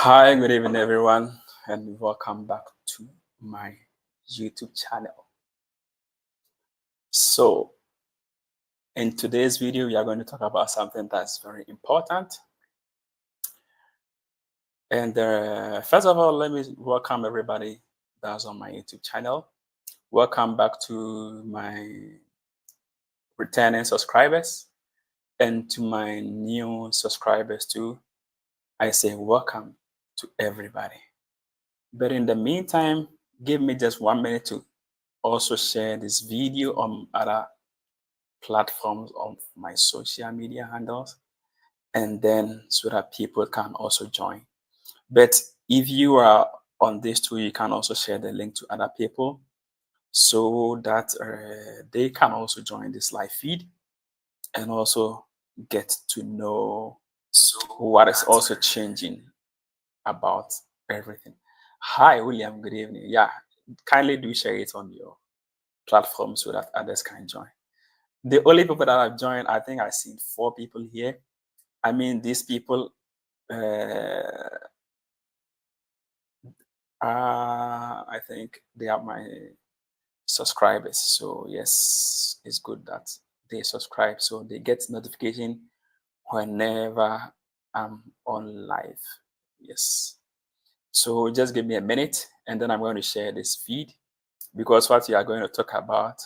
Hi, good evening, everyone, and welcome back to my YouTube channel. So, in today's video, we are going to talk about something that's very important. And first of all, let me welcome everybody that's on my YouTube channel. Welcome back to my returning subscribers and to my new subscribers too. I say welcome to everybody. But in the meantime, give me just 1 minute to also share this video on other platforms of my social media handles, and then so that people can also join. But if you are on this too, you can also share the link to other people so that they can also join this live feed and also get to know what is also changing about everything. Hi, William. Good evening. Yeah, kindly do share it on your platform so that others can join. The only people that I've joined, I think I've seen 4 people here. I mean, these people I think they are my subscribers. So yes, it's good that they subscribe so they get notification whenever I'm on live. Yes. So just give me a minute and then I'm going to share this feed because what we are going to talk about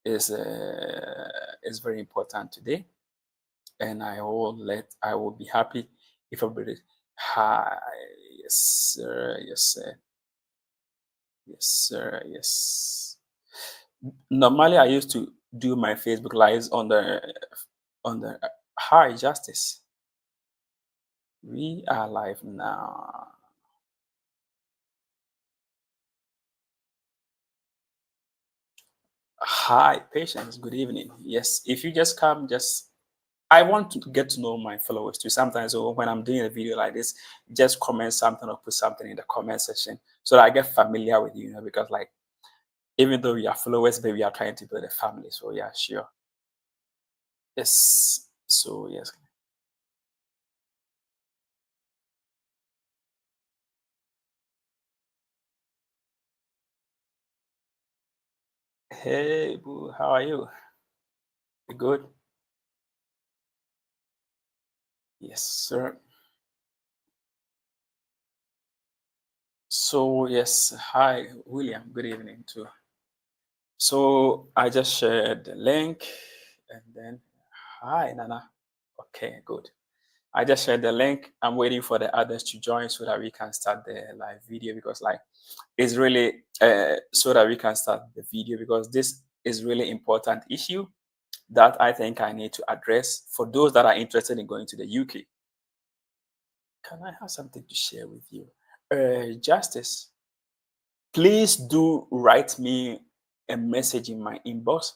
is very important today. And I will be happy if everybody. Hi, yes sir, yes sir, yes sir, yes. Normally I used to do my Facebook lives on the Hi Justice. We are live now. Hi Patience, good evening. Yes, if you just come, just I want to get to know my followers too. Sometimes when I'm doing a video like this, just comment something or put something in the comment section so that I get familiar with you, because like even though we are followers, but we are trying to build a family. So yeah, sure. Yes. So yes. Hey boo, how are you? You good? Yes, sir. So yes, hi William. Good evening too. So I just shared the link and then hi Nana. Okay, good. I just shared the link. I'm waiting for the others to join so that we can start the live video because like it's really so that we can start the video because this is really important issue that I think I need to address for those that are interested in going to the UK. Can I have something to share with you? Justice, please do write me a message in my inbox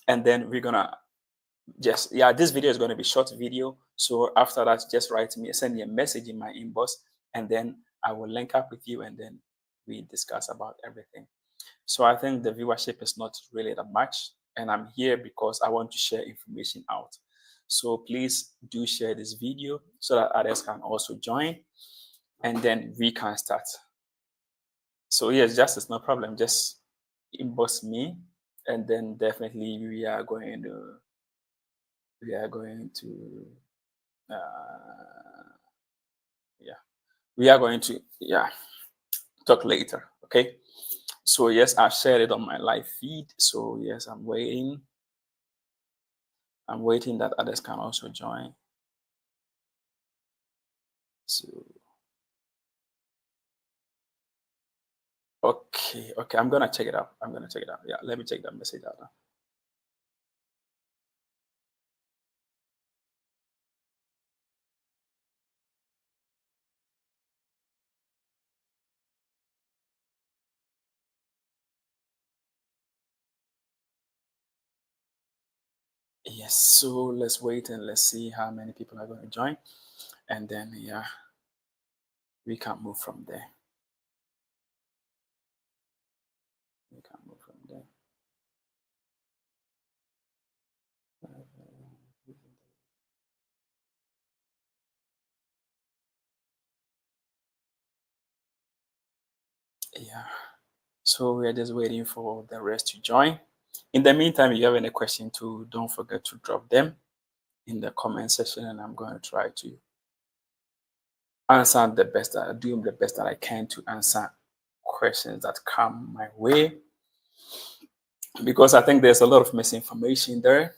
and then we're gonna just this video is going to be short video, so after that just send me a message in my inbox and then I will link up with you and then we discuss about everything. So I think the viewership is not really that much and I'm here because I want to share information out. So please do share this video so that others can also join and then we can start. So yes, just it's no problem, just inbox me and then definitely we are going to uh, yeah, we are going to talk later. Okay. So yes, I've shared it on my live feed. So yes, I'm waiting. I'm waiting that others can also join. So okay, I'm gonna check it out. I'm gonna check it out. Yeah, let me check that message out now. Yes, so let's wait and let's see how many people are going to join, and then we can move from there. We can move from there. Uh, Yeah. So we are just waiting for the rest to join. In the meantime, if you have any question too, don't forget to drop them in the comment section, and I'm going to try to answer the best that do the best that I can to answer questions that come my way, because I think there's a lot of misinformation there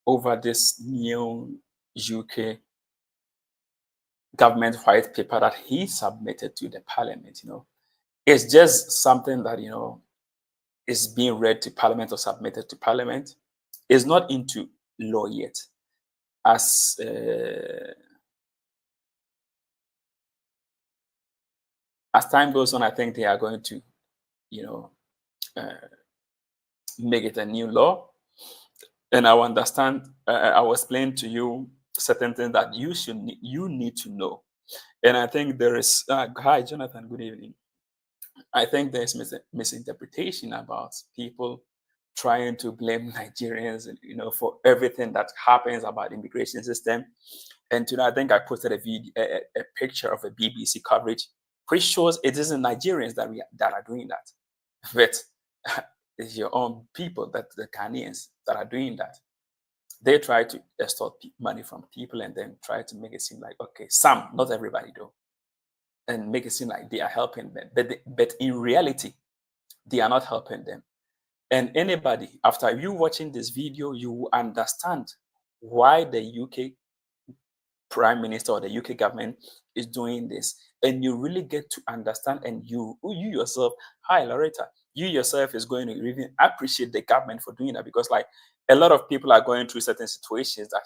over this new UK government white paper that he submitted to the parliament. It's just something that is being read to parliament or submitted to parliament. It's not into law yet. As time goes on, I think they are going to you know uh, make it a new law, and I will understand. I will explain to you certain things that you need to know. And I think there is hi Jonathan, good evening. I think there's misinterpretation about people trying to blame Nigerians, for everything that happens about the immigration system. And today, I think I posted a picture of a BBC coverage, which shows it isn't Nigerians that are doing that, but it's your own people, that the Ghanaians that are doing that. They try to extort money from people and then try to make it seem like, okay, some, not everybody though, and make it seem like they are helping them. But in reality, they are not helping them. And anybody, after you watching this video, you will understand why the UK Prime Minister or the UK government is doing this. And you really get to understand, and you yourself, hi Loretta, you yourself is going to even appreciate the government for doing that, because like a lot of people are going through certain situations that,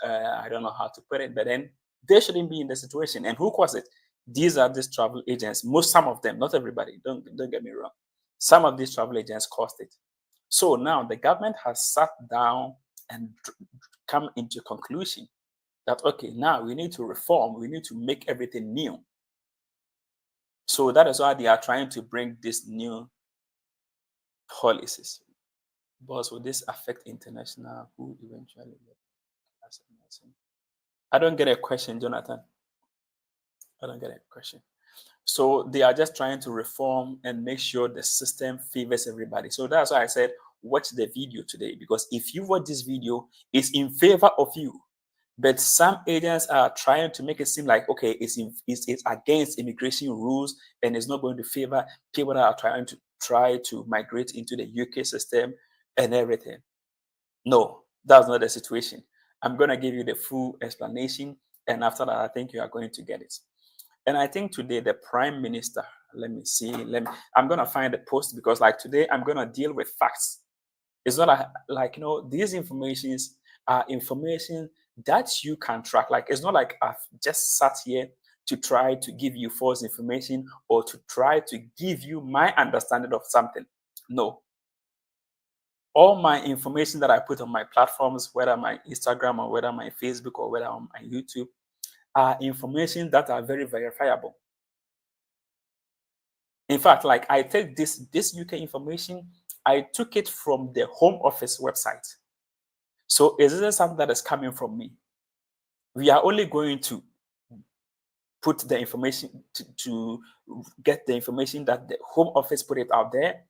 I don't know how to put it, but then they shouldn't be in the situation. And who caused it? These are these travel agents. Some of them, not everybody, don't get me wrong. Some of these travel agents caused it. So now the government has sat down and come into conclusion that, okay, now we need to reform, we need to make everything new. So that is why they are trying to bring these new policies. But will this affect international who eventually get? I don't get a question, Jonathan. I don't get a question. So they are just trying to reform and make sure the system favors everybody. So that's why I said watch the video today, because if you watch this video, it's in favor of you. But some agents are trying to make it seem like, okay, it's against immigration rules and it's not going to favor people that are try to migrate into the UK system and everything. No, that's not the situation. I'm going to give you the full explanation, and after that, I think you are going to get it. And I think today the Prime Minister, let me see, I'm going to find the post, because like today I'm going to deal with facts. It's not like these informations are information that you can track. Like, it's not like I've just sat here to try to give you false information or to try to give you my understanding of something. No. All my information that I put on my platforms, whether my Instagram or whether my Facebook or whether on my YouTube, are information that are very verifiable. In fact, like I take this UK information, I took it from the Home Office website. So it isn't something that is coming from me. We are only going to put the information to get the information that the Home Office put it out there,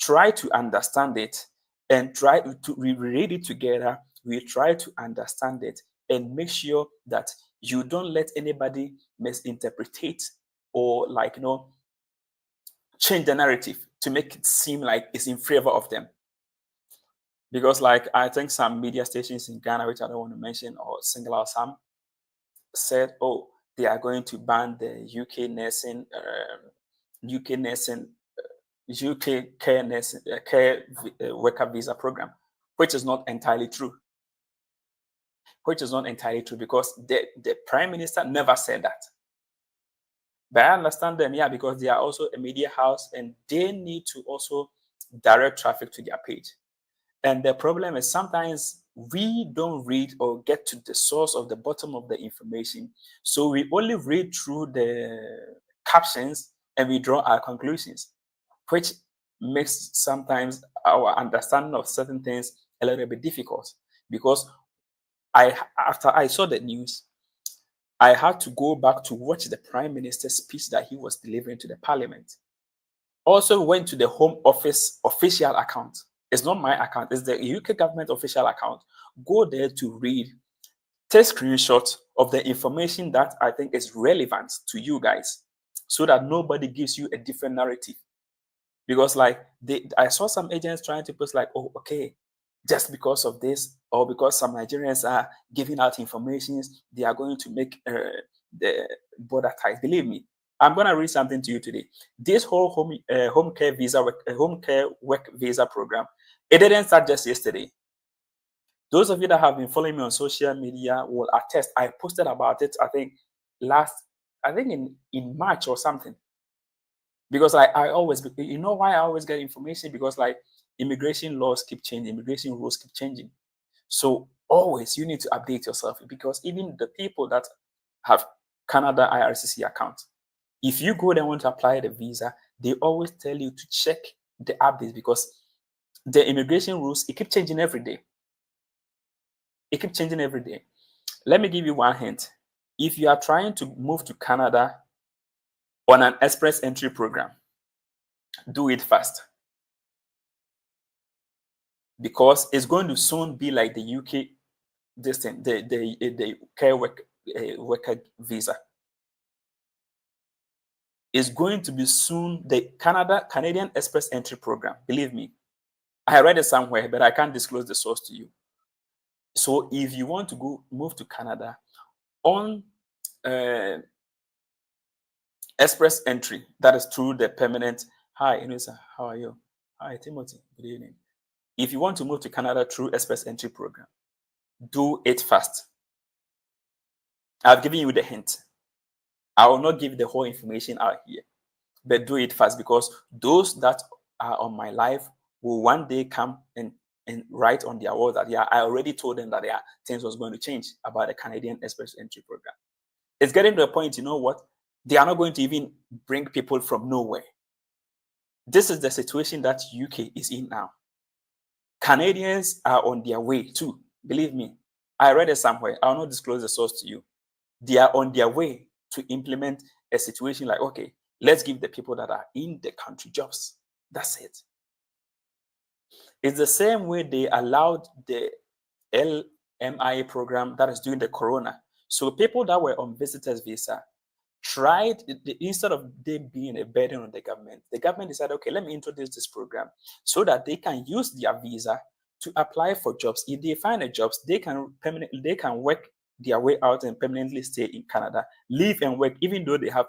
try to understand it, and try to read it together. We try to understand it and make sure that you don't let anybody misinterpret or change the narrative to make it seem like it's in favor of them. Because like I think some media stations in Ghana, which I don't want to mention or single out some, said, oh, they are going to ban the UK nursing, UK care nursing, care worker visa program, which is not entirely true. Which is not entirely true, because the Prime Minister never said that. But I understand them, yeah, because they are also a media house and they need to also direct traffic to their page. And the problem is sometimes we don't read or get to the source of the bottom of the information. So we only read through the captions and we draw our conclusions, which makes sometimes our understanding of certain things a little bit difficult. Because after I saw the news, I had to go back to watch the Prime Minister's speech that he was delivering to the Parliament. also went to the Home Office official account. It's not my account, it's the UK government official account. Go there to read, take screenshots of the information that I think is relevant to you guys, so that nobody gives you a different narrative. Because like I saw some agents trying to post like, oh, okay, just because of this, or because some Nigerians are giving out information, they are going to make the border ties. Believe me, I'm going to read something to you today. This whole home care visa, home care work visa program, it didn't start just yesterday. Those of you that have been following me on social media will attest. I posted about it, I think in March or something. Because I always, you know why I always get information? Because like immigration laws keep changing, immigration rules keep changing. So always you need to update yourself, because even the people that have Canada IRCC account, if you go there and want to apply the visa, they always tell you to check the updates, because the immigration rules, it keeps changing every day. It keeps changing every day. Let me give you one hint. If you are trying to move to Canada on an express entry program, do it fast, because it's going to soon be like the UK distance, the care worker visa. Is going to be soon the Canadian Express Entry Program. Believe me, I read it somewhere, but I can't disclose the source to you. So if you want to move to Canada on express entry, that is through the permanent. Hi, Inisa, how are you? Hi, Timothy. Good evening. If you want to move to Canada through express entry program, do it fast. I've given you the hint. I will not give the whole information out here, but do it fast, because those that are on my live will one day come and write on their wall that, yeah, I already told them that things was going to change about the Canadian Express Entry Program. It's getting to a point, you know what? They are not going to even bring people from nowhere. This is the situation that UK is in now. Canadians are on their way too. Believe me, I read it somewhere. I'll not disclose the source to you. They are on their way to implement a situation like, okay, let's give the people that are in the country jobs. That's it. It's the same way they allowed the LMIA program that is doing the corona. So people that were on visitors visa tried, instead of them being a burden on the government decided, okay, let me introduce this program so that they can use their visa to apply for jobs. If they find a job, they can work their way out and permanently stay in Canada, live and work, even though they have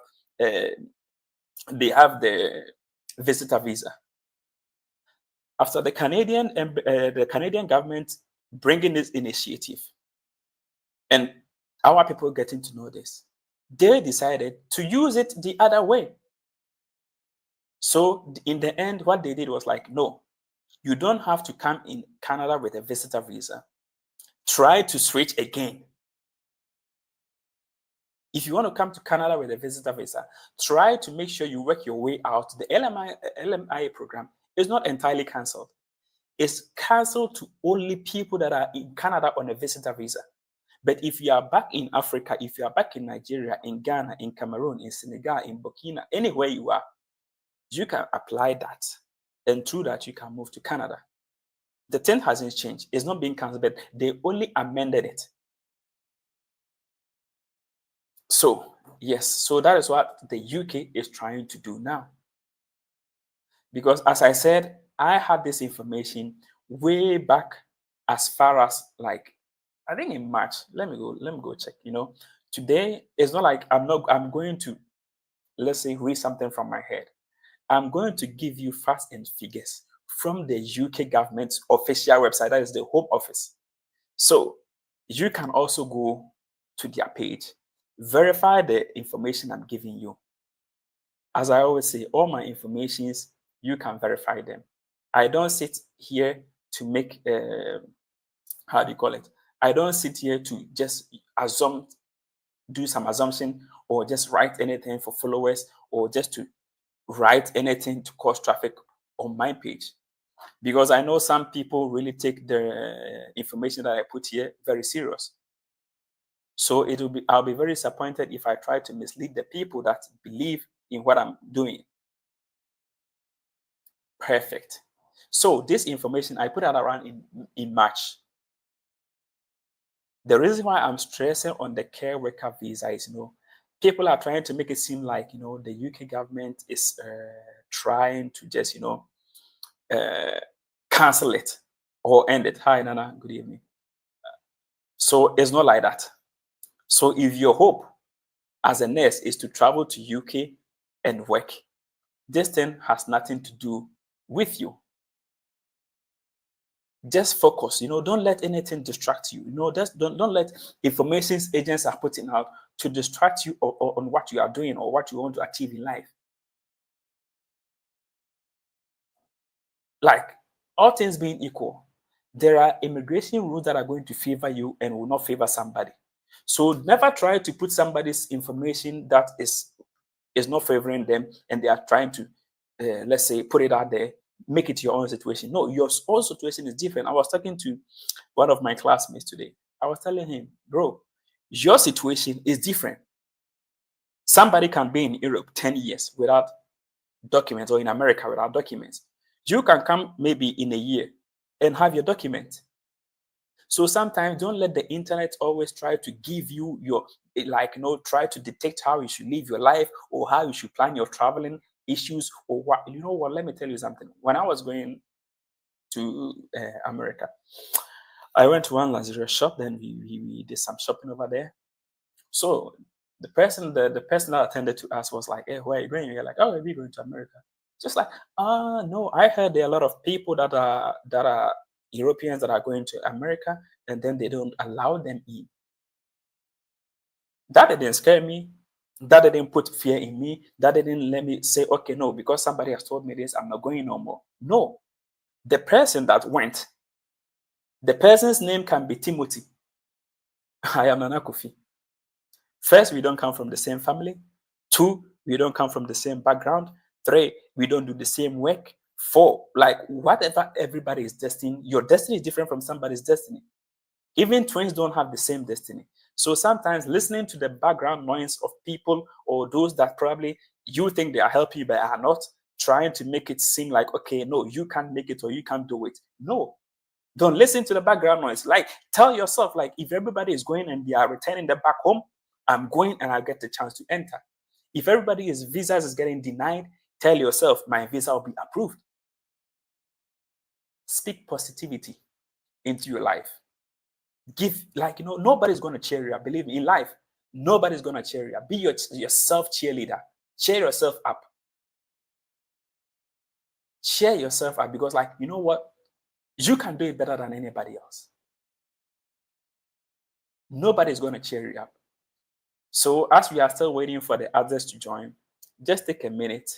the visitor visa. After the Canadian government bringing this initiative, and our people getting to know this, they decided to use it the other way. So in the end, what they did was like, no, you don't have to come in Canada with a visitor visa. Try to switch again. If you want to come to Canada with a visitor visa, try to make sure you work your way out. The LMIA program is not entirely cancelled. It's cancelled to only people that are in Canada on a visitor visa. But if you are back in Africa, if you are back in Nigeria, in Ghana, in Cameroon, in Senegal, in Burkina, anywhere you are, you can apply that. And through that, you can move to Canada. The thing hasn't changed. It's not being cancelled, but they only amended it. So, yes, so that is what the UK is trying to do now. Because as I said, I had this information way back, as far as like, I think in March. Let me go check. Today it's not like I'm going to, let's say, read something from my head. I'm going to give you facts and figures from the UK government's official website, that is the Home Office. So you can also go to their page, verify the information I'm giving you. As I always say, all my informations, you can verify them. I don't sit here to make, how do you call it? I don't sit here to just do some assumption, or just write anything for followers, or just to write anything to cause traffic on my page. Because I know some people really take the information that I put here very serious. So I'll be very disappointed if I try to mislead the people that believe in what I'm doing. Perfect. So this information, I put that around in March. The reason why I'm stressing on the care worker visa is, people are trying to make it seem like, the UK government is trying to just, uh, cancel it or end it. Hi, Nana. Good evening. So it's not like that. So if your hope as a nurse is to travel to UK and work, this thing has nothing to do with you. Just focus, don't let anything distract you. Just don't let information agents are putting out to distract you or on what you are doing or what you want to achieve in life. Like, all things being equal, there are immigration rules that are going to favor you and will not favor somebody. So never try to put somebody's information that is not favoring them and they are trying to, let's say, put it out there, make it your own situation. No, your own situation is different. I was talking to one of my classmates today. I was telling him, bro, your situation is different. Somebody can be in Europe 10 years without documents, or in America without documents. You can come maybe in a year and have your document. So sometimes don't let the internet always try to give you your, try to detect how you should live your life or how you should plan your traveling issues or what. You know what? Let me tell you something. When I was going to America, I went to one luxurious shop. Then we did some shopping over there. So the person that attended to us was like, "Hey, where are you going?" You're like, "Oh, we're going to America." Just like, no, I heard there are a lot of people that are Europeans that are going to America, and then they don't allow them in. That didn't scare me. That didn't put fear in me. That didn't let me say, okay, no, because somebody has told me this, I'm not going no more. No. The person that went, the person's name can be Timothy. I am Nana Kofi. First, we don't come from the same family. 2, we don't come from the same background. 3, we don't do the same work. 4, like whatever everybody is destined, your destiny is different from somebody's destiny. Even twins don't have the same destiny. So sometimes listening to the background noise of people or those that probably you think they are helping you but are not, trying to make it seem like, okay, no, you can't make it or you can't do it. No, don't listen to the background noise. Like, tell yourself, like, if everybody is going and they are returning them back home, I'm going and I get the chance to enter. If everybody's visas is getting denied, tell yourself, my visa will be approved. Speak positivity into your life. Give, nobody's going to cheer you up. Believe me, in life, nobody's going to cheer you up. Be yourself cheerleader. Cheer yourself up. Cheer yourself up because, you know what? You can do it better than anybody else. Nobody's going to cheer you up. So as we are still waiting for the others to join, just take a minute.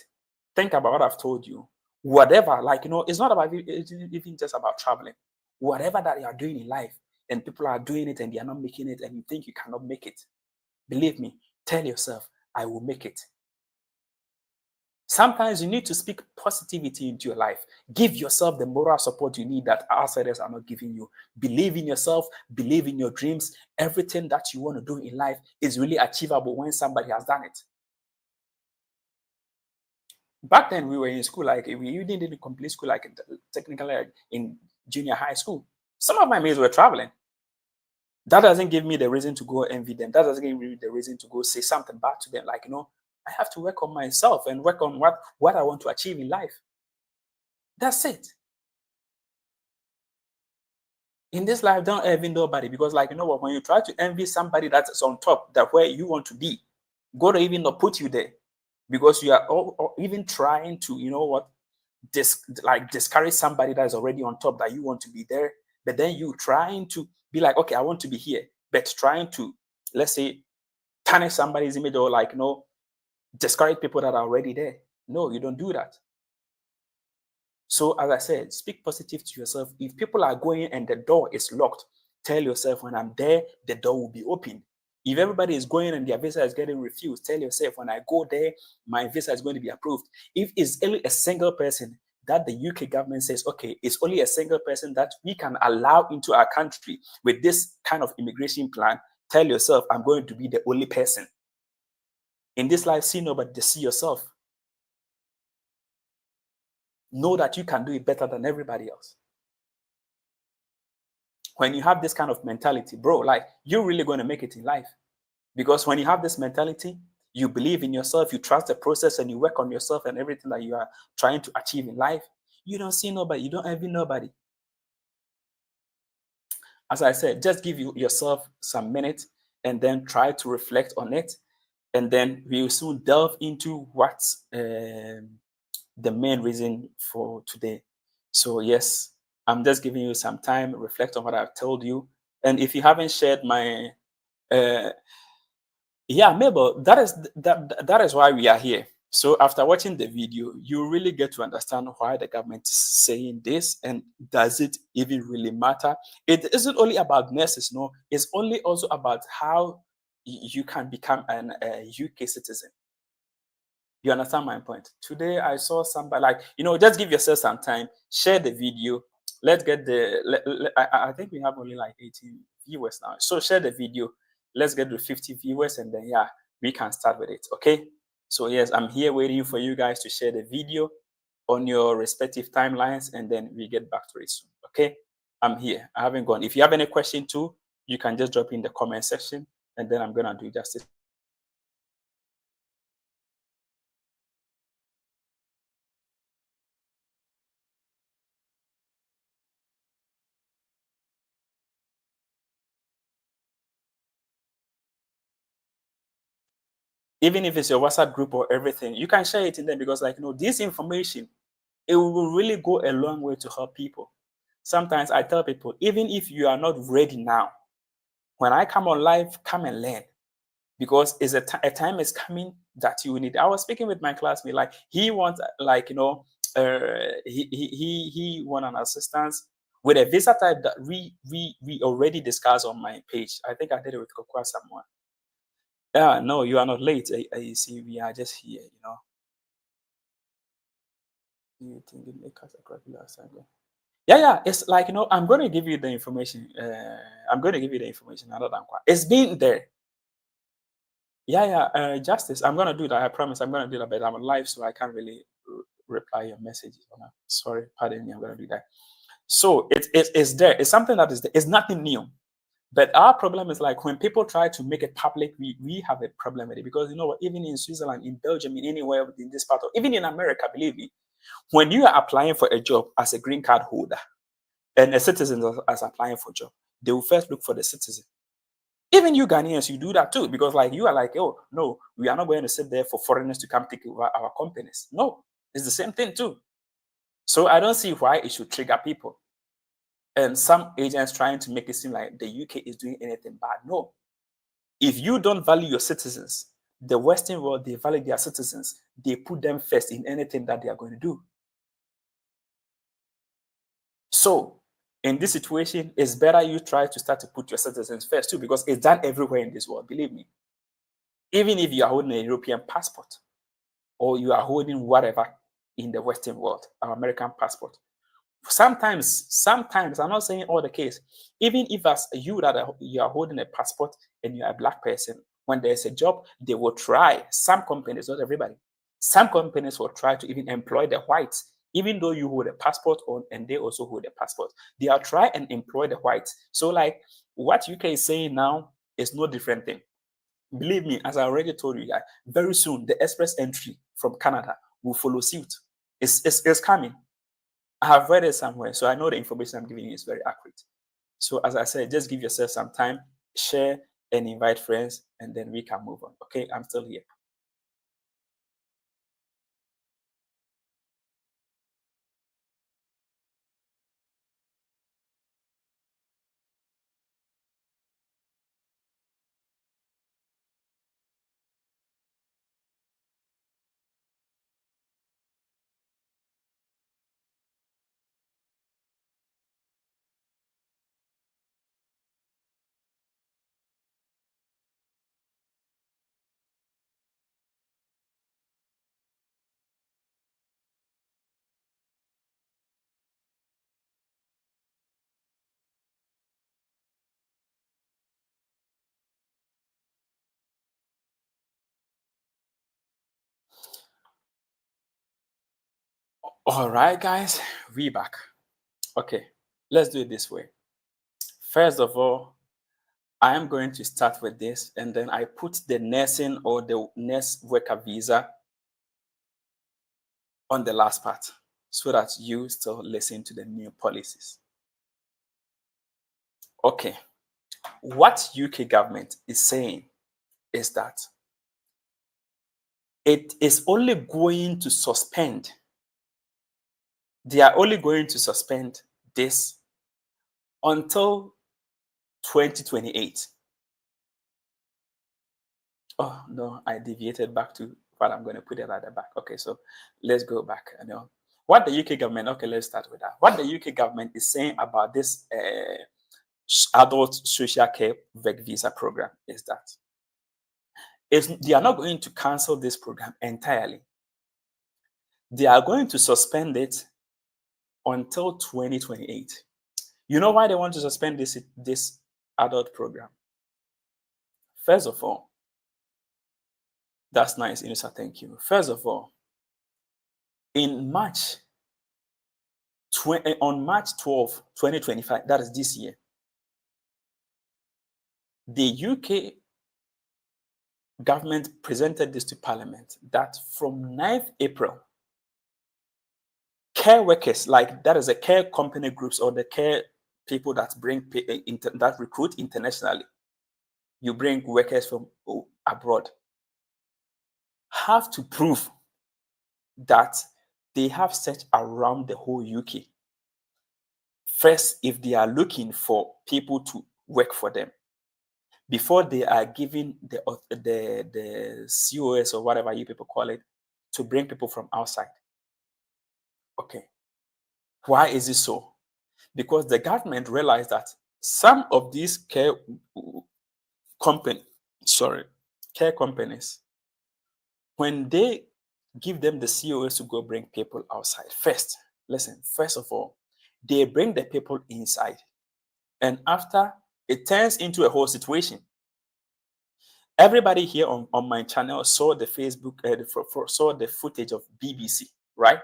Think about what I've told you. Whatever, it's not about even just about traveling. Whatever that you are doing in life, and people are doing it and they are not making it, and you think you cannot make it, believe me, tell yourself, I will make it. Sometimes you need to speak positivity into your life. Give yourself the moral support you need that outsiders are not giving you. Believe in yourself, believe in your dreams. Everything that you want to do in life is really achievable when somebody has done it. Back then, we were in school, we didn't complete school, technically in junior high school. Some of my mates were traveling. That doesn't give me the reason to go envy them. That doesn't give me the reason to go say something bad to them. I have to work on myself and work on what I want to achieve in life. That's it. In this life, don't envy nobody because, what? When you try to envy somebody that's on top, that where you want to be, God will even not put you there because you are even trying to, discourage somebody that is already on top that you want to be there. But then you trying to be like, okay, I want to be here, but trying to, let's say, tarnish somebody's image or discourage people that are already there. No, you don't do that. So as I said, speak positive to yourself. If people are going and the door is locked, tell yourself, when I'm there, the door will be open. If everybody is going and their visa is getting refused, tell yourself, when I go there, my visa is going to be approved. If it's only a single person that the UK government says, okay, it's only a single person that we can allow into our country with this kind of immigration plan, tell yourself, I'm going to be the only person. In this life, see nobody, see yourself. Know that you can do it better than everybody else. When you have this kind of mentality, bro, like you're really going to make it in life. Because when you have this mentality, you believe in yourself, you trust the process, and you work on yourself and everything that you are trying to achieve in life. You don't see nobody, you don't envy nobody. As I said, just give yourself some minutes and then try to reflect on it. And then we'll soon delve into what's the main reason for today. So, yes, I'm just giving you some time, reflect on what I've told you. And if you haven't shared my uh, yeah, Mabel, that is why we are here. So after watching the video, you really get to understand why the government is saying this, and does it even really matter? It isn't only about nurses, no. It's only also about how you can become a UK citizen. You understand my point? Today I saw somebody, like, just give yourself some time, share the video. Let's get I think we have only like 18 viewers now. So share the video. Let's get to 50 viewers, and then yeah, we can start with it. Okay. So yes, I'm here waiting for you guys to share the video on your respective timelines, and then we get back to it soon. Okay. I'm here. I haven't gone. If you have any question too, you can just drop in the comment section, and then I'm gonna do justice. Even if it's your WhatsApp group or everything, you can share it in there, because like this information, it will really go a long way to help people. Sometimes I tell people, even if you are not ready now, when I come on live, come and learn, because it's a time is coming that you need. I was speaking with my classmate, like he wants, like he want an assistance with a visa type that we already discussed on my page. I think I did it with Kokwa someone. Yeah, no, you are not late. You see, we are just here. You think it make us a credible assignment? Yeah, yeah. It's like I'm going to give you the information. I'm going to give you the information. Other than it's been there. Yeah, yeah. Justice. I'm going to do that. I promise. I'm going to do that. But I'm live, so I can't really reply your messages. Sorry, pardon me. I'm going to do that. So it's there. It's something that is there. It's nothing new. But our problem is, like, when people try to make it public, we have a problem with it, because you know what? Even in Switzerland, in Belgium, in anywhere in this part of, even in America, believe me, when you are applying for a job as a green card holder, and a citizen as applying for a job, they will first look for the citizen. Even you Ghanaians, you do that too, because like you are like, oh no, we are not going to sit there for foreigners to come take over our companies. No, it's the same thing too. So I don't see why it should trigger people. And some agents trying to make it seem like the UK is doing anything bad. No. If you don't value your citizens, the Western world, they value their citizens. They put them first in anything that they are going to do. So in this situation, it's better you try to start to put your citizens first too, because it's done everywhere in this world, believe me. Even if you are holding a European passport, or you are holding whatever in the Western world, an American passport, sometimes, I'm not saying all the case, even if as you that you are holding a passport and you are a black person, when there's a job, they will try, some companies, not everybody, some companies will try to even employ the whites, even though you hold a passport and they also hold a passport. They'll try and employ the whites. So like what UK is saying now is no different thing. Believe me, as I already told you guys, very soon the express entry from Canada will follow suit. It's coming. I have read it somewhere, so I know the information I'm giving you is very accurate. So as I said, just give yourself some time, share and invite friends, and then we can move on. Okay, I'm still here. All right, guys, we back. Okay, let's do it this way. First of all, I am going to start with this, and then I put the nursing or the nurse worker visa on the last part so that you still listen to the new policies. Okay, what UK government is saying is that it is only going to suspend, they are only going to suspend this until 2028. Oh, no, I deviated back to what I'm going to put it at the back. Okay, so let's go back. What the UK government, okay, let's start with that. What the UK government is saying about this adult social care work visa program is that they are not going to cancel this program entirely. They are going to suspend it until 2028. You know why they want to suspend this adult program? First of all, that's nice, Inusa, thank you. First of all, on March 12, 2025, that is this year, the UK government presented this to Parliament that from 9th April, care workers, like that is a care company groups or the care people that that recruit internationally, you bring workers from abroad, have to prove that they have searched around the whole UK. First, if they are looking for people to work for them, before they are giving the COS or whatever you people call it to bring people from outside. Okay. Why is it so? Because the government realized that some of these care companies, when they give them the COS to go bring people outside, first of all, they bring the people inside. And after, it turns into a whole situation. Everybody here on my channel saw the Facebook, saw the footage of BBC, right?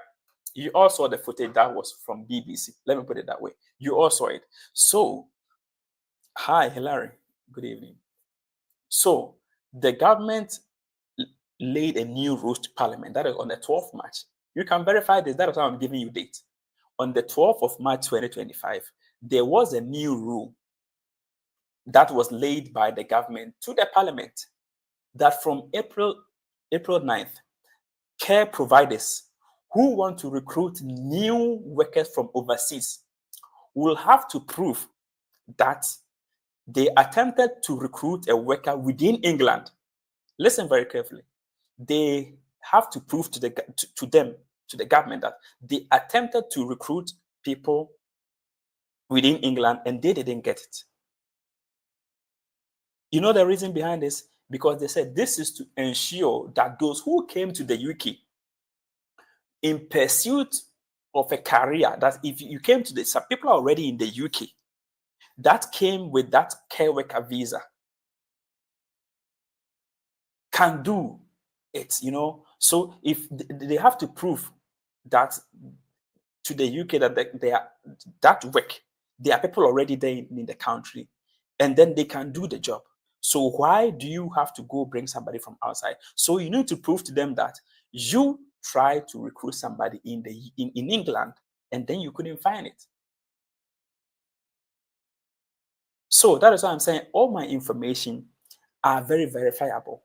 You all saw the footage that was from BBC. Let me put it that way. You all saw it. So, hi, Hilary. Good evening. So, the government laid a new rules to Parliament. That is on the 12th March. You can verify this. That is why I'm giving you date. On the 12th of March 2025, there was a new rule that was laid by the government to the Parliament that from April 9th, care providers who want to recruit new workers from overseas will have to prove that they attempted to recruit a worker within England. Listen very carefully. They have to prove to the government that they attempted to recruit people within England and they didn't get it. You know the reason behind this? Because they said this is to ensure that those who came to the UK in pursuit of a career, that if you came to some people are already in the UK that came with that care worker visa can do it, So if they have to prove that to the UK that they are that work, there are people already there in the country, and then they can do the job. So why do you have to go bring somebody from outside? So you need to prove to them that you tried to recruit somebody in England and then you couldn't find it. So that is why I'm saying all my information are very verifiable.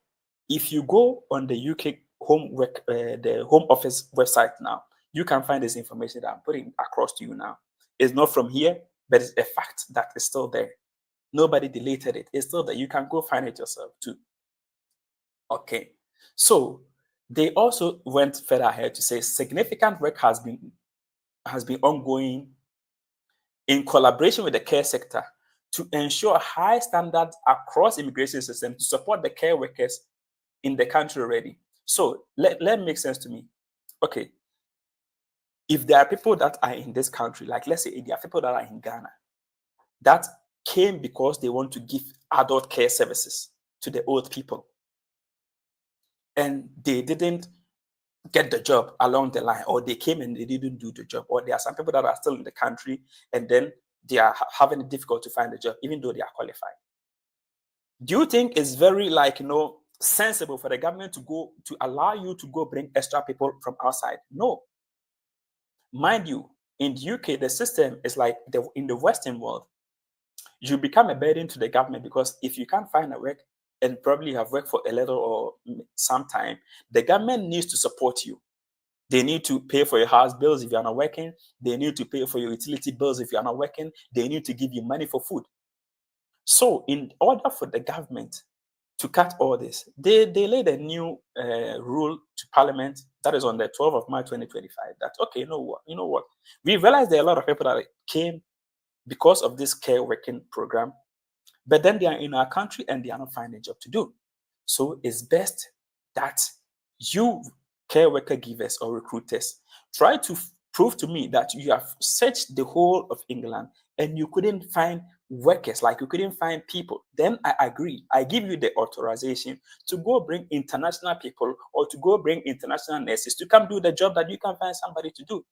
If you go on the UK the Home Office website now, you can find this information that I'm putting across to you now. It's not from here, but it's a fact that is still there. Nobody deleted it. It's still there. You can go find it yourself too. Okay. So they also went further ahead to say significant work has been ongoing in collaboration with the care sector to ensure high standards across immigration system to support the care workers in the country already. So let make sense to me. Okay. If there are people that are in this country, like let's say there are people that are in Ghana, that came because they want to give adult care services to the old people. And they didn't get the job along the line, or they came and they didn't do the job, or there are some people that are still in the country and then they are having it difficult to find a job even though they are qualified. Do you think it's very sensible for the government to allow you to go bring extra people from outside? No. Mind you, in the UK, the system is like in the Western world. You become a burden to the government because if you can't find a work and probably have worked for a little or some time, the government needs to support you. They need to pay for your house bills if you're not working. They need to pay for your utility bills if you're not working. They need to give you money for food. So in order for the government to cut all this, they laid a new rule to Parliament that is on the 12th of March 2025 that, okay, you know what? We realized there are a lot of people that came because of this care working program, but then they are in our country and they are not finding a job to do. So it's best that you care worker givers or recruiters try to prove to me that you have searched the whole of England and you couldn't find workers, like you couldn't find people. Then I agree. I give you the authorization to go bring international people or to go bring international nurses to come do the job that you can find somebody to do.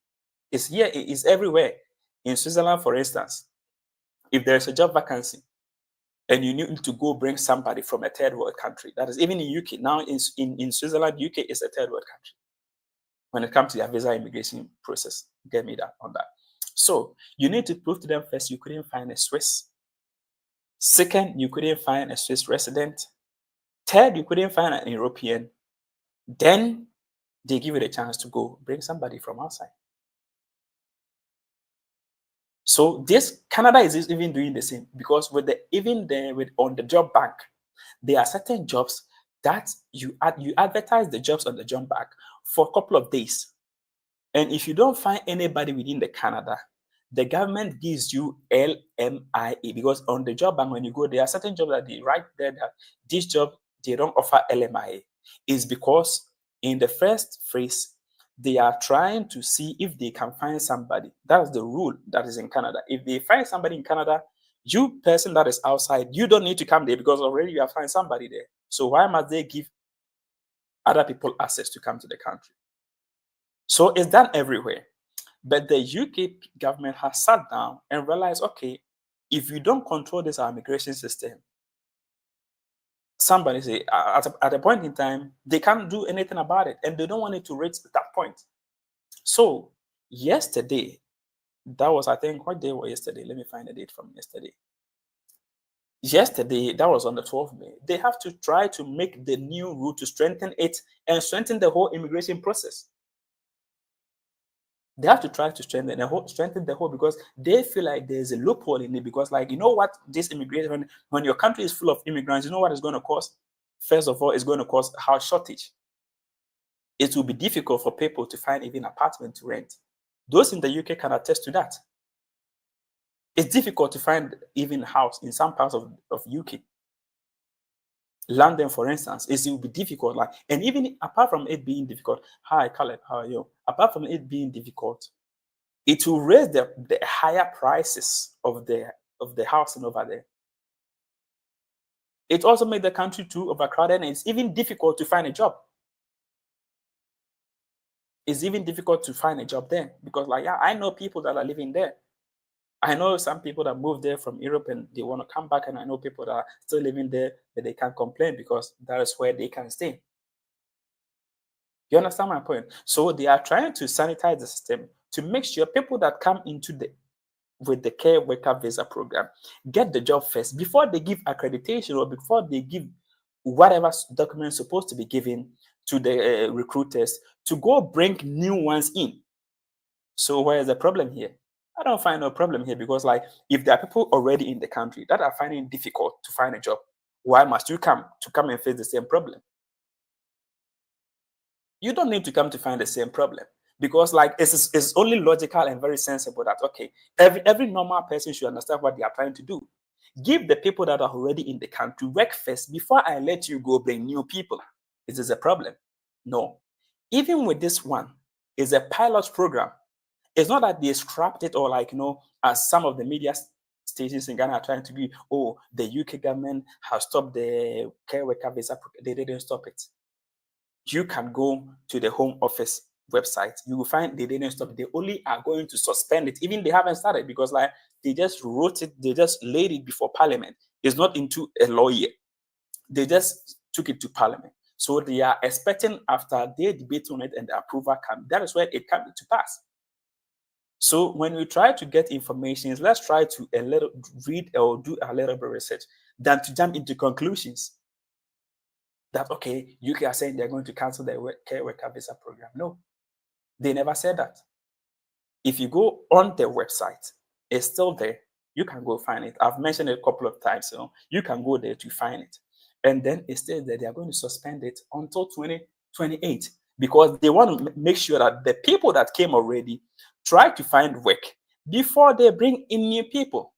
It's here, it is everywhere. In Switzerland, for instance, if there's a job vacancy and you need to go bring somebody from a third world country, that is even in UK, now in Switzerland, UK is a third world country when it comes to their visa immigration process. Get me that on that. So you need to prove to them first you couldn't find a Swiss. Second, you couldn't find a Swiss resident. Third, you couldn't find an European. Then they give you the chance to go bring somebody from outside. So this Canada is even doing the same because on the job bank, there are certain jobs that you advertise the jobs on the job bank for a couple of days. And if you don't find anybody within the Canada, the government gives you LMIA because on the job bank, when you go, there are certain jobs that they write there that this job, they don't offer LMIA. It's because in the first phrase, they are trying to see if they can find somebody. That's the rule that is in Canada. If they find somebody in Canada, you person that is outside, you don't need to come there because already you have found somebody there. So why must they give other people access to come to the country? So it's done everywhere. But the UK government has sat down and realized, okay, if you don't control this our immigration system, somebody say at a point in time, they can't do anything about it and they don't want it to reach that point. So yesterday, that was, I think, what day was yesterday? Let me find the date from yesterday. Yesterday, that was on the 12th of May. They have to try to make the new rule to strengthen it and strengthen the whole immigration process. They have to try to strengthen the whole because they feel like there's a loophole in it. Because, like, you know what, this immigration, when your country is full of immigrants, you know what it's going to cause? First of all, it's going to cause house shortage. It will be difficult for people to find even apartment to rent. Those in the UK can attest to that. It's difficult to find even a house in some parts of UK. London, for instance, it will be difficult. Like, and even apart from it being difficult, hi Caleb, how are you? Apart from it being difficult, it will raise the higher prices of the housing over there. It also makes the country too overcrowded, and it's even difficult to find a job. It's even difficult to find a job there because, like, yeah, I know people that are living there. I know some people that moved there from Europe and they want to come back, and I know people that are still living there, but they can't complain because that is where they can stay. You understand my point? So they are trying to sanitize the system to make sure people that come into with the care worker visa program get the job first before they give accreditation or before they give whatever documents supposed to be given to the recruiters to go bring new ones in. So where is the problem here? I don't find no problem here because, like, if there are people already in the country that are finding it difficult to find a job, why must you come and face the same problem? You don't need to come to find the same problem because, like, it's only logical and very sensible that, okay, every normal person should understand what they are trying to do. Give the people that are already in the country work first before I let you go bring new people. Is this a problem? No. Even with this one, it's a pilot program. It's not that they scrapped it or, like, as some of the media stations in Ghana are trying to be, oh, the UK government has stopped the care worker visa. They didn't stop it. you can go to the Home Office website. You will find they didn't stop. They only are going to suspend it. Even they haven't started because like they just wrote it, they just laid it before Parliament. It's not into a law yet. They just took it to Parliament. So they are expecting after they debate on it and the approval comes, that is where it comes to pass. So when we try to get information, let's try to a little read or do a little bit of research than to jump into conclusions that, okay, UK are saying they're going to cancel the care worker visa program. No, they never said that. If you go on their website, it's still there. You can go find it. I've mentioned it a couple of times. You can go there to find it. And then it says that they are going to suspend it until 2028 because they want to make sure that the people that came already try to find work before they bring in new people.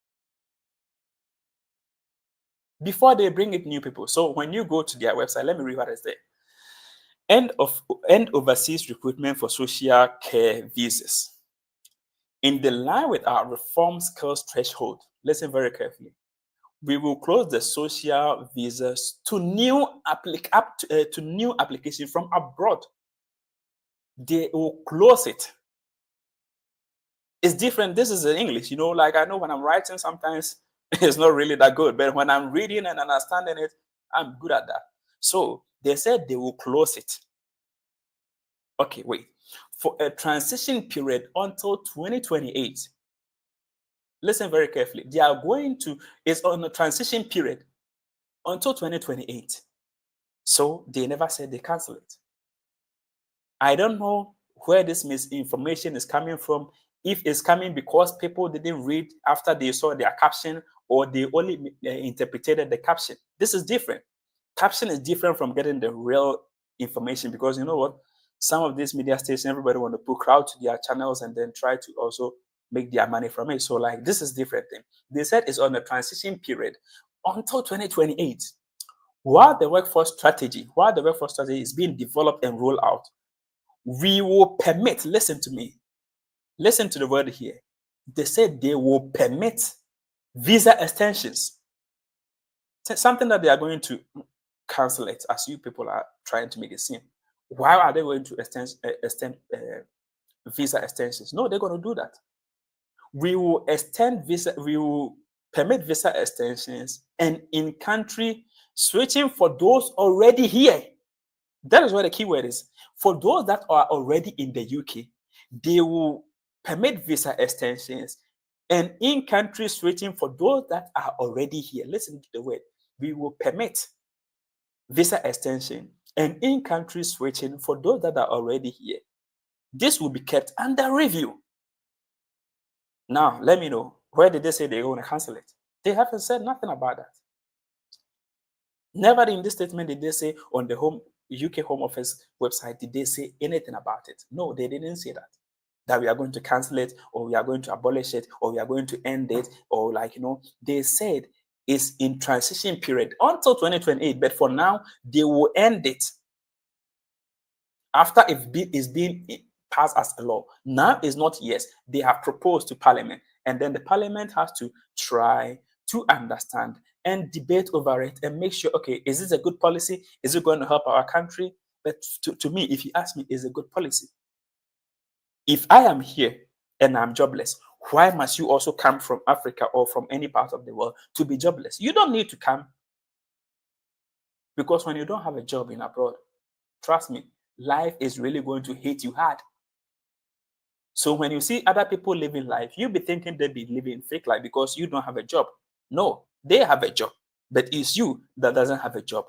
Before they bring in new people. So when you go to their website, let me read what is there. End overseas recruitment for social care visas. In the line with our reform skills threshold, listen very carefully. We will close the social visas to new application from abroad. They will close it. It's different. This is in English, like I know when I'm writing, sometimes it's not really that good, but when I'm reading and understanding it, I'm good at that. So they said they will close it. Okay, wait. For a transition period until 2028. Listen very carefully. They are going to, it's on a transition period until 2028. So they never said they cancel it. I don't know where this misinformation is coming from. If it's coming because people didn't read after they saw their caption or they only interpreted the caption. This is different. Caption is different from getting the real information because you know what? Some of these media stations, everybody want to put crowd to their channels and then try to also make their money from it. So like this is different thing. They said it's on a transition period until 2028. While the workforce strategy is being developed and rolled out, we will permit, listen to me, listen to the word here. They said they will permit visa extensions. Something that they are going to cancel it, as you people are trying to make it seem. Why are they going to extend visa extensions? No, they're going to do that. We will permit visa extensions and in country switching for those already here. That is what the keyword is. For those that are already in the UK, they will permit visa extensions and in-country switching for those that are already here. Listen to the word. We will permit visa extension and in-country switching for those that are already here. This will be kept under review. Now, let me know, where did they say they're going to cancel it? They haven't said nothing about that. Never in this statement did they say on the UK Home Office website, did they say anything about it? No, they didn't say that we are going to cancel it or we are going to abolish it or we are going to end it or they said it's in transition period until 2028, but for now, they will end it after it's being passed as a law. Now is not yes. They have proposed to Parliament and then the Parliament has to try to understand and debate over it and make sure, okay, is this a good policy? Is it going to help our country? But to me, if you ask me, is it a good policy? If I am here and I'm jobless, why must you also come from Africa or from any part of the world to be jobless? You don't need to come. Because when you don't have a job in abroad, trust me, life is really going to hit you hard. So when you see other people living life, you'll be thinking they be living fake life because you don't have a job. No, they have a job, but it's you that doesn't have a job.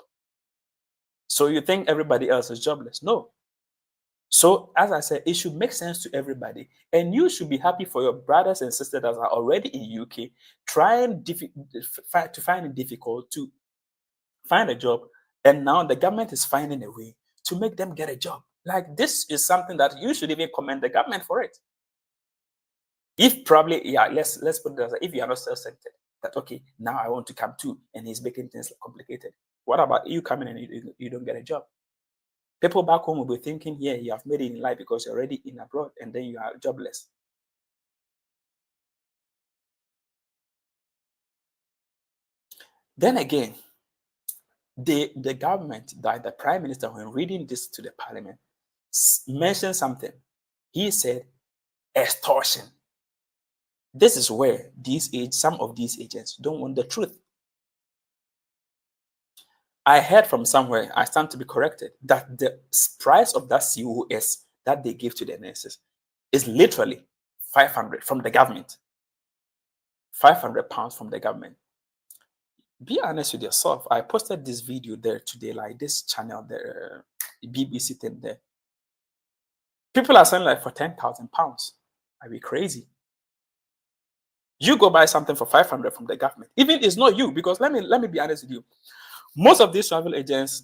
So you think everybody else is jobless? No. So as I said, it should make sense to everybody. And you should be happy for your brothers and sisters that are already in UK, trying to find it difficult to find a job. And now the government is finding a way to make them get a job. Like this is something that you should even commend the government for it. If probably, let's put it as if you are not self-centered, that okay, now I want to come too, and he's making things complicated. What about you coming and you don't get a job? People back home will be thinking, yeah, you have made it in life because you're already in abroad and then you are jobless. Then again, The government, that the prime minister, when reading this to the parliament, mentioned something. He said extortion. This is where some of these agents don't want the truth. I heard from somewhere, I stand to be corrected, that the price of that COS that they give to the nurses is literally 500 from the government. 500 pounds from the government. Be honest with yourself. I posted this video there today, like this channel, the BBC thing there. People are selling like for 10,000 pounds. I'd be crazy. You go buy something for 500 from the government. Even it's not you, because let me be honest with you. Most of these travel agents,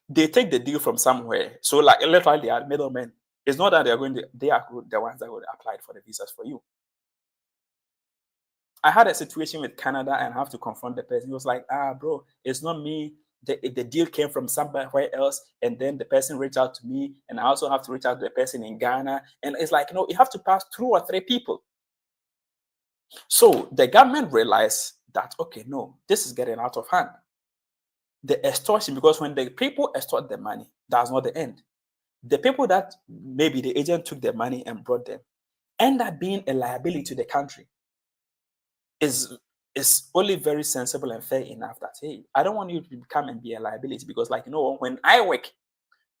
they take the deal from somewhere. So like literally they are middlemen. It's not that they are the ones that would apply for the visas for you. I had a situation with Canada and I have to confront the person. He was like, bro, it's not me. The deal came from somewhere else, and then the person reached out to me, and I also have to reach out to the person in Ghana. And it's like, you have to pass 2 or 3 people. So the government realized that, okay, no, this is getting out of hand. The extortion, because when the people extort the money, that's not the end. The people that maybe the agent took their money and brought them end up being a liability to the country. Is only very sensible and fair enough that, hey, I don't want you to become and be a liability, because like, when I work,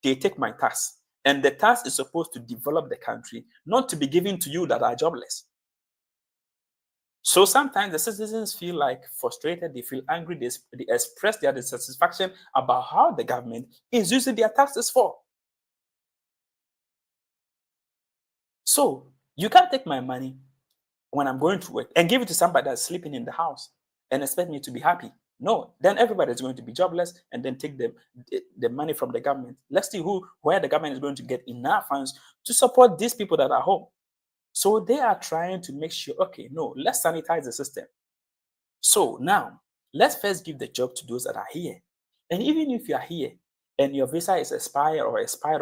they take my tax, and the tax is supposed to develop the country, not to be given to you that are jobless. So sometimes the citizens feel like frustrated, they feel angry, they express their dissatisfaction about how the government is using their taxes for. So you can't take my money when I'm going to work and give it to somebody that's sleeping in the house and expect me to be happy. No, then everybody's going to be jobless, and then take the money from the government. Let's see where the government is going to get enough funds to support these people that are home. So they are trying to make sure, okay, no, let's sanitize the system. So now, let's first give the job to those that are here. And even if you are here and your visa is expired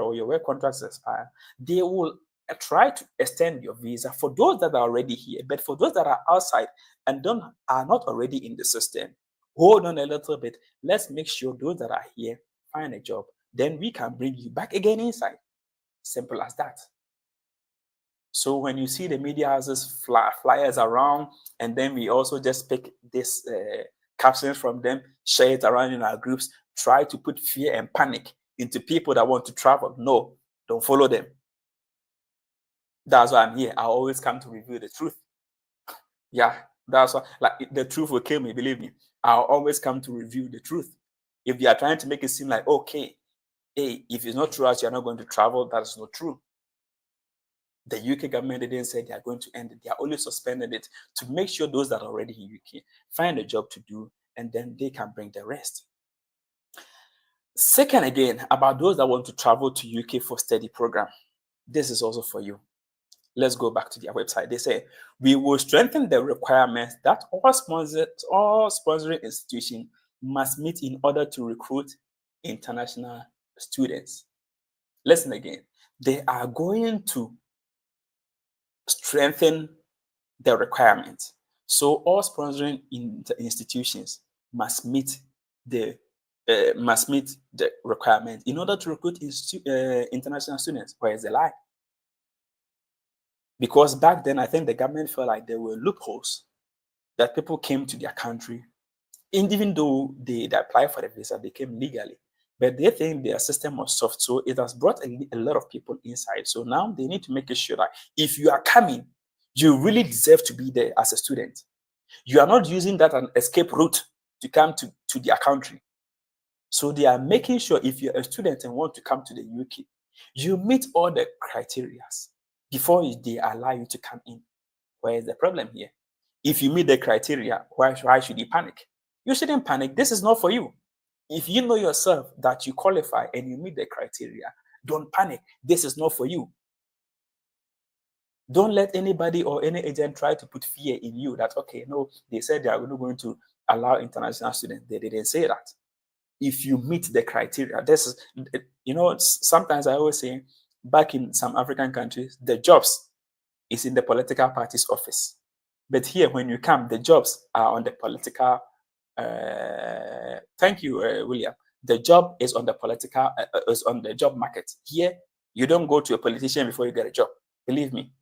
or your work contract is expired, they will try to extend your visa for those that are already here. But for those that are outside and are not already in the system, hold on a little bit. Let's make sure those that are here find a job. Then we can bring you back again inside. Simple as that. So when you see the media houses flyers around, and then we also just pick this captions from them, share it around in our groups, try to put fear and panic into people that want to travel. No, don't follow them. That's why I'm here. I always come to reveal the truth. Yeah, that's why, like, the truth will kill me, believe me. I'll always come to reveal the truth. If they are trying to make it seem like, okay, hey, if it's not true as you're not going to travel, that is not true. The UK government didn't say they are going to end it. They are only suspended it to make sure those that are already in UK find a job to do, and then they can bring the rest. Second, again, about those that want to travel to UK for study program. This is also for you. Let's go back to their website. They say, we will strengthen the requirements that all sponsoring institutions must meet in order to recruit international students. Listen again. They are going to strengthen the requirements. So all sponsoring institutions must meet the requirement in order to recruit international students. Where is the lie? Because back then, I think the government felt like there were loopholes that people came to their country, and even though they applied for the visa, they came legally. But they think their system was soft, so it has brought a lot of people inside. So now they need to make sure that if you are coming, you really deserve to be there as a student. You are not using that as an escape route to come to their country. So they are making sure if you're a student and want to come to the UK, you meet all the criteria before they allow you to come in. Where is the problem here? If you meet the criteria, why should you panic? You shouldn't panic. This is not for you. If you know yourself that you qualify and you meet the criteria, don't panic. This is not for you. Don't let anybody or any agent try to put fear in you that, okay, no, they said they are not going to allow international students. They didn't say that. If you meet the criteria, this is, sometimes I always say, back in some African countries, the jobs is in the political party's office. But here, when you come, the jobs are on the political thank you, William. The job is on the political, is on the job market. Here, you don't go to a politician before you get a job. Believe me.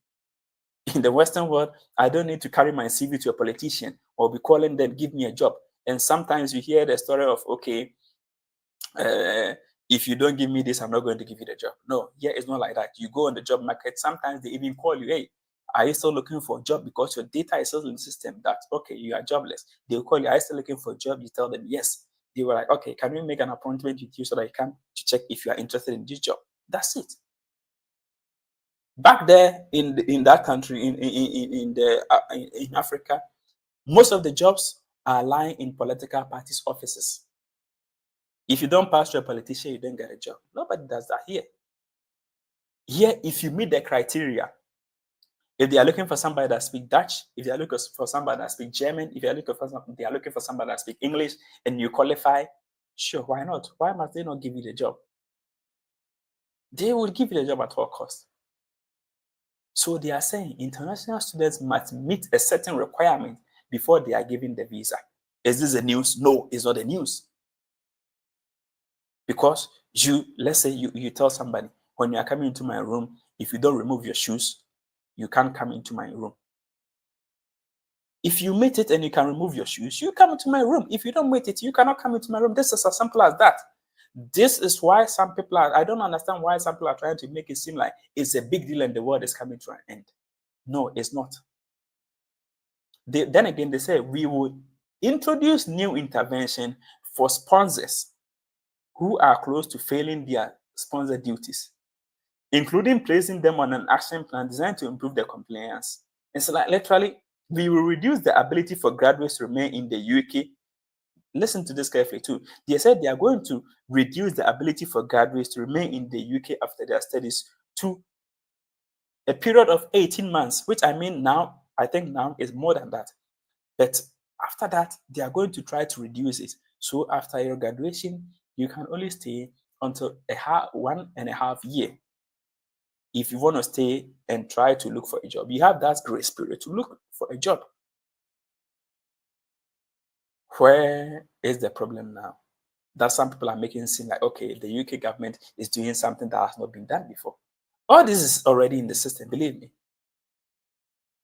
In the Western world, I don't need to carry my CV to a politician or be calling them, give me a job. And sometimes you hear the story of, okay, if you don't give me this, I'm not going to give you the job. No, here it's not like that. You go on the job market. Sometimes they even call you, hey, are you still looking for a job? Because your data is still in the system that, okay, you are jobless. They'll call you, are you still looking for a job? You tell them, yes. They were like, okay, can we make an appointment with you so that you can to check if you are interested in this job? That's it. Back there in that country, in Africa, most of the jobs are lying in political parties' offices. If you don't pass through a politician, you don't get a job. Nobody does that here. Here, if you meet the criteria, if they are looking for somebody that speaks Dutch, if they are looking for somebody that speaks German, if they are looking for somebody that speaks English, and you qualify, sure, why not? Why must they not give you the job? They will give you the job at all costs. So they are saying international students must meet a certain requirement before they are given the visa. Is this the news? No, it's not the news. Because let's say you tell somebody, when you are coming into my room, if you don't remove your shoes, you can't come into my room. If you meet it and you can remove your shoes, you come into my room. If you don't meet it, you cannot come into my room. This is as simple as that. This is why some people I don't understand why some people are trying to make it seem like it's a big deal and the world is coming to an end. No, it's not. Then again, they say we will introduce new intervention for sponsors who are close to failing their sponsor duties, including placing them on an action plan designed to improve their compliance. And so, like, literally, we will reduce the ability for graduates to remain in the UK. Listen to this carefully too. They said they are going to reduce the ability for graduates to remain in the UK after their studies to a period of 18 months, which I mean now, I think now is more than that. But after that, they are going to try to reduce it. So after your graduation, you can only stay until 1.5 years. If you want to stay and try to look for a job, you have that grace period to look for a job. Where is the problem now? That some people are making it seem like, okay, the UK government is doing something that has not been done before. All this is already in the system, believe me.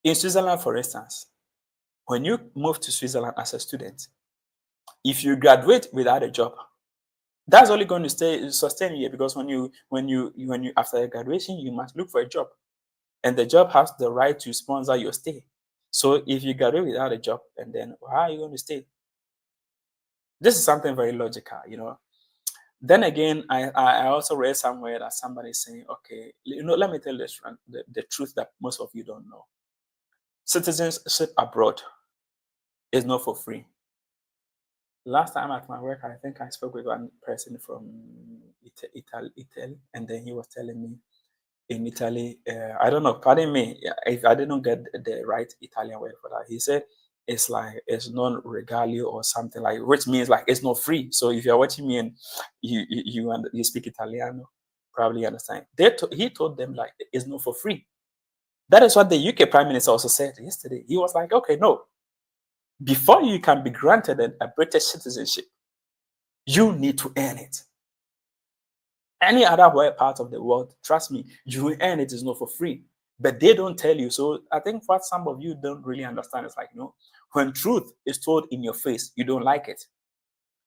In Switzerland, for instance, when you move to Switzerland as a student, if you graduate without a job, that's only going to sustain you, because when you after graduation, you must look for a job, and the job has the right to sponsor your stay. So if you graduate without a job, and then how are you going to stay? This is something very logical, you know. Then again, I also read somewhere that somebody is saying, okay, you know, let me tell you the truth that most of you don't know. Citizenship abroad is not for free. Last time at my work, I think I spoke with one person from Italy, and then he was telling me in Italy, I don't know, pardon me if I didn't get the right Italian word for that. He said it's like it's non regalio or something, like, which means like it's not free. So if you're watching me and you speak Italiano, probably understand. He told them like it's not for free. That is what the UK Prime Minister also said yesterday. He was like, okay, no. Before you can be granted a British citizenship, you need to earn it. Any other part of the world, trust me, you earn it, is not for free. But they don't tell you. So I think what some of you don't really understand is like, you know, when truth is told in your face, you don't like it.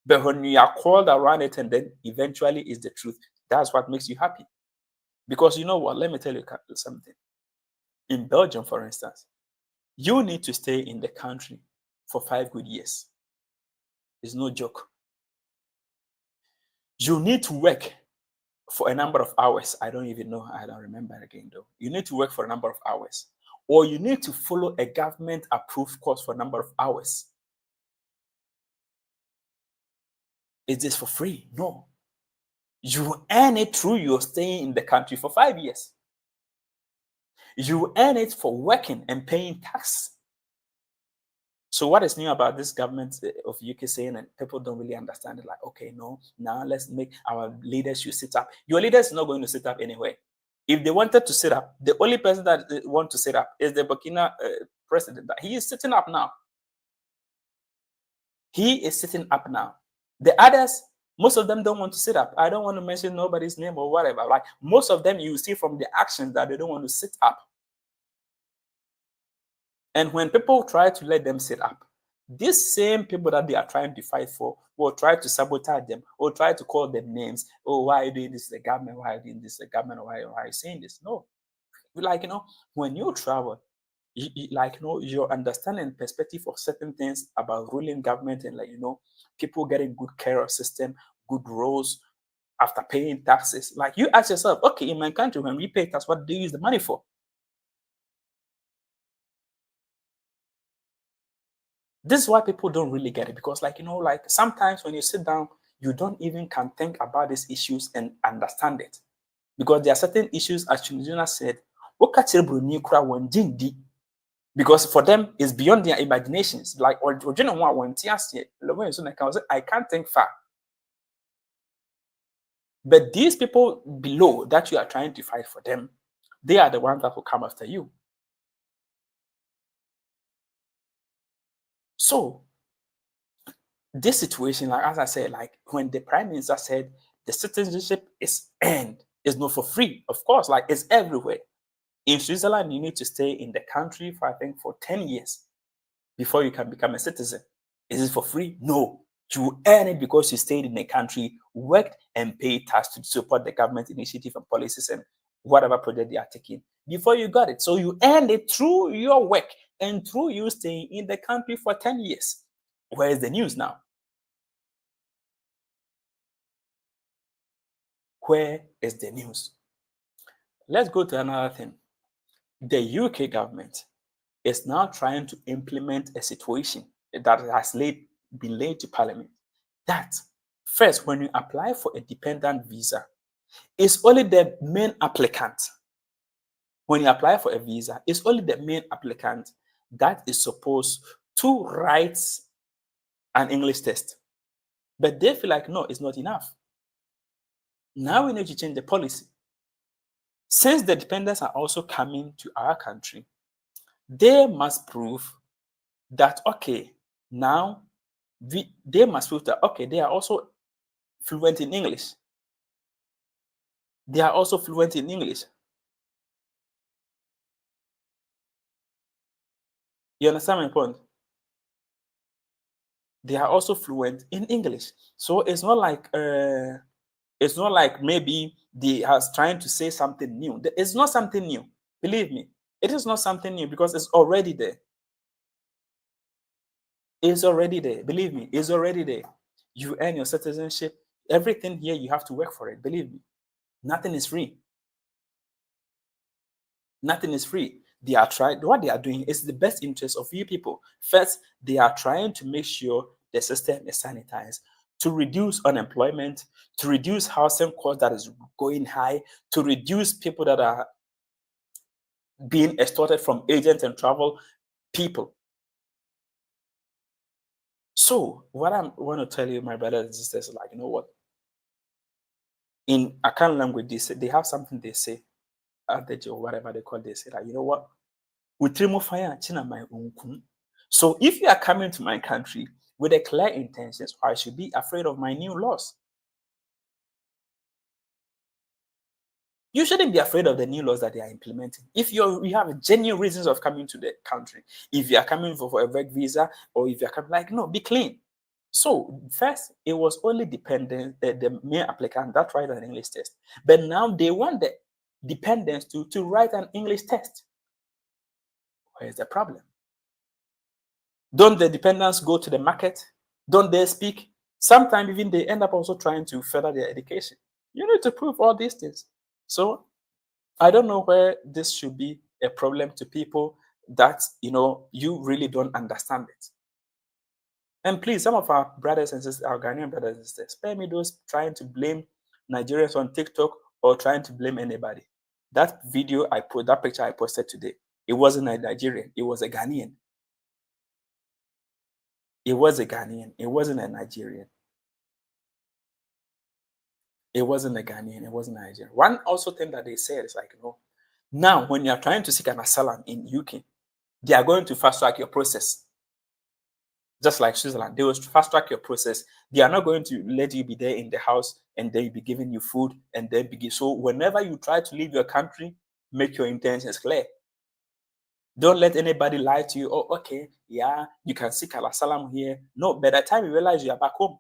But when you are called around it and then eventually is the truth, that's what makes you happy. Because you know what? Let me tell you something. In Belgium, for instance, you need to stay in the country for 5 good years. It's no joke. You need to work for a number of hours. I don't even know. I don't remember again, though. You need to work for a number of hours. Or you need to follow a government-approved course for a number of hours. Is this for free? No. You earn it through your staying in the country for 5 years. You earn it for working and paying tax. So what is new about this government of UK saying, and people don't really understand it, like, okay, no, now let's make our leaders should sit up. Your leaders are not going to sit up anyway. If they wanted to sit up, the only person that want to sit up is the Burkina president. He is sitting up now. He is sitting up now. The others, most of them don't want to sit up. I don't want to mention nobody's name or whatever. Like most of them, you see from the actions that they don't want to sit up. And when people try to let them sit up, these same people that they are trying to fight for will try to sabotage them or try to call them names. Oh, why are you doing this to the government? Why are you doing this to the government? Why are you saying this? No. Like, when you travel, your understanding and perspective of certain things about ruling government and people getting good care system, good roles after paying taxes. Like you ask yourself, okay, in my country, when we pay tax, what do you use the money for? This is why people don't really get it, because sometimes when you sit down, you don't even can think about these issues and understand it. Because there are certain issues, as Chunjuna said, because for them it's beyond their imaginations. Like I can't think far. But these people below that you are trying to fight for them, they are the ones that will come after you. So this situation, like as I said, like when the Prime Minister said the citizenship is earned, it's not for free. Of course, like it's everywhere. In Switzerland, you need to stay in the country for, I think, for 10 years before you can become a citizen. Is it for free? No. You earn it because you stayed in the country, worked, and paid tax to support the government initiative and policies and whatever project they are taking before you got it. So you earned it through your work and through you staying in the country for 10 years. Where is the news now? Where is the news? Let's go to another thing. The UK government is now trying to implement a situation that has been laid to Parliament. That first, when you apply for a dependent visa, it's only the main applicant. When you apply for a visa, it's only the main applicant that is supposed to write an English test. But they feel like, no, it's not enough. Now we need to change the policy. Since the dependents are also coming to our country, they must prove that, okay, now they must prove that, okay, they are also fluent in English. They are also fluent in English. You understand my point? They are also fluent in English. So it's not like maybe they are trying to say something new. It's not something new. Believe me, it is not something new because it's already there. It's already there. Believe me, it's already there. You earn your citizenship. Everything here, you have to work for it. Believe me, nothing is free. Nothing is free. They are trying. What they are doing is the best interest of you people. First, they are trying to make sure the system is sanitized, to reduce unemployment, to reduce housing cost that is going high, to reduce people that are being extorted from agents and travel people. So what I want to tell you, my brothers and sisters, like, you know what? In Akan language, they have something they say, adage or whatever they call. They say like, you know what? So if you are coming to my country with a clear intentions, I should be afraid of my new laws. You shouldn't be afraid of the new laws that they are implementing. If you have genuine reasons of coming to the country, if you are coming for a work visa, or if you are coming, like, no, be clean. So first, it was only dependent, the main applicant that write an English test. But now they want the dependents to write an English test. Where's the problem? Don't the dependents go to the market? Don't they speak? Sometimes even they end up also trying to further their education. You need to prove all these things. So I don't know where this should be a problem to people that, you really don't understand it. And please, some of our brothers and sisters, our Ghanaian brothers and sisters, spare me those trying to blame Nigerians on TikTok or trying to blame anybody. That video that picture I posted today, it wasn't a Nigerian, it was a Ghanaian. It was a Ghanaian, it wasn't a Nigerian. It wasn't a Ghanaian, it wasn't a Nigerian. One also thing that they said is like, now when you're trying to seek an asylum in UK, they are going to fast track your process. Just like Switzerland, they will fast track your process. They are not going to let you be there in the house and then be giving you food and then begin. So whenever you try to leave your country, make your intentions clear. Don't let anybody lie to you. Oh, okay, yeah, you can seek asylum here. No, by the time you realize you are back home,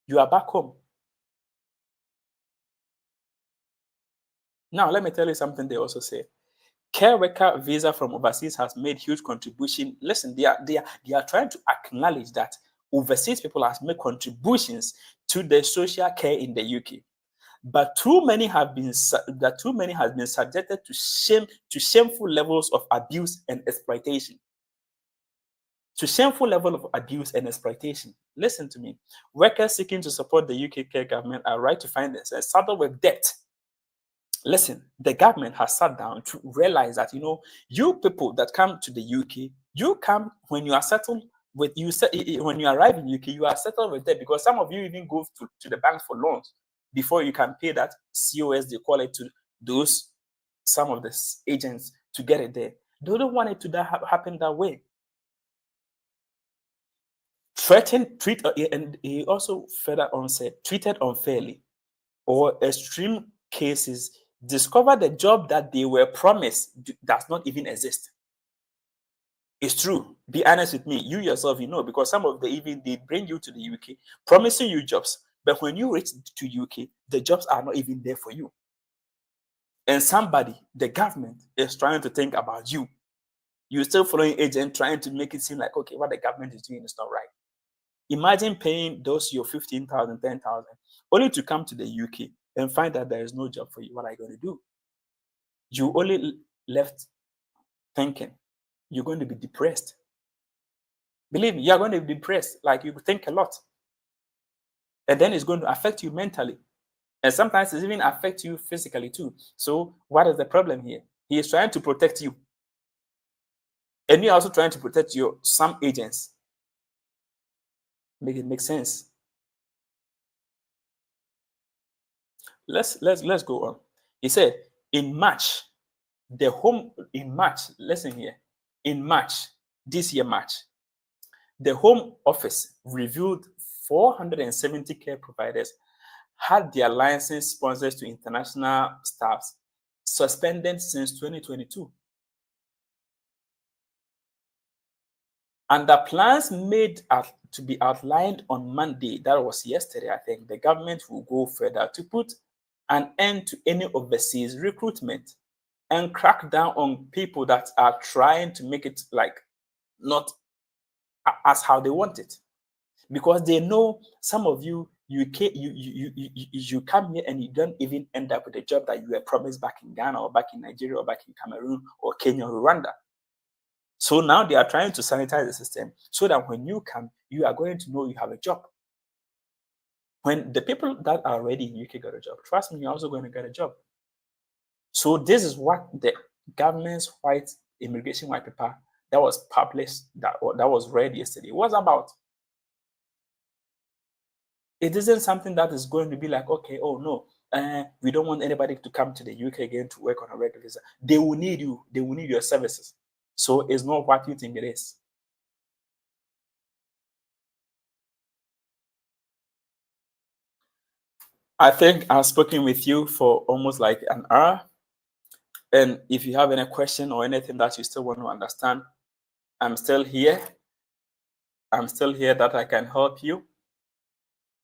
you are back home. Now, let me tell you something they also say. Care worker visa from overseas has made huge contribution. Listen, they are trying to acknowledge that overseas people have made contributions to the social care in the UK. But too many have been subjected to shameful levels of abuse and exploitation. To shameful level of abuse and exploitation. Listen to me. Workers seeking to support the UK care government are right to find themselves saddled with debt. Listen, the government has sat down to realize that, you people that come to the UK, you come when you are settled with when you arrive in UK, you are settled with debt, because some of you even go to the bank for loans before you can pay that COS, they call it, to some of the agents to get it there. They don't want it to happen that way. And he also further on said, treated unfairly or extreme cases, discover the job that they were promised does not even exist. It's true. Be honest with me. You yourself, because some of they bring you to the UK, promising you jobs. But when you reach to UK, the jobs are not even there for you. And the government, is trying to think about you. You're still following agent, trying to make it seem like, okay, what the government is doing is not right. Imagine paying your 15,000, 10,000, only to come to the UK and find that there is no job for you. What are you going to do? You only left thinking you're going to be depressed. Believe me, you're going to be depressed. Like, you think a lot. And then it's going to affect you mentally. And sometimes it even affect you physically too. So what is the problem here? He is trying to protect you. And you're also trying to protect some agents. Make it make sense. Let's go on. He said, in March, listen here, in March, this year March, the Home Office reviewed 470 care providers had their license sponsors to international staffs suspended since 2022. And the plans made to be outlined on Monday, that was yesterday, I think, the government will go further to put an end to any overseas recruitment and crack down on people that are trying to make it like not as how they want it. Because they know some of you come here and you don't even end up with a job that you were promised back in Ghana or back in Nigeria or back in Cameroon or Kenya or Rwanda. So now they are trying to sanitize the system so that when you come, you are going to know you have a job. When the people that are already in UK got a job, trust me, you're also going to get a job. So this is what the government's immigration white paper that was published, that was read yesterday, was about. It isn't something that is going to be like, okay, oh no, we don't want anybody to come to the UK again to work on a regular visa. They will need you. They will need your services. So it's not what you think it is. I think I've spoken with you for almost like an hour. And if you have any question or anything that you still want to understand, I'm still here. I'm still here that I can help you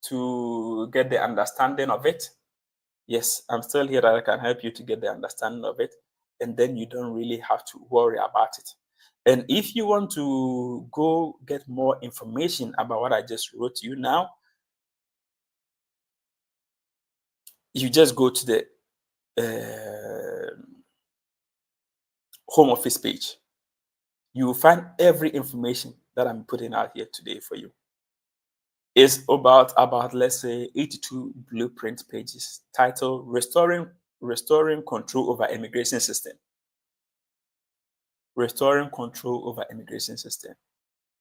to get the understanding of it. Yes, I'm still here that I can help you to get the understanding of it. And then you don't really have to worry about it. And if you want to go get more information about what I just wrote to you now, you just go to the Home Office page. You will find every information that I'm putting out here today for you. It's about let's say 82 blueprint pages titled Restoring Control Over Immigration System. Restoring control over immigration system.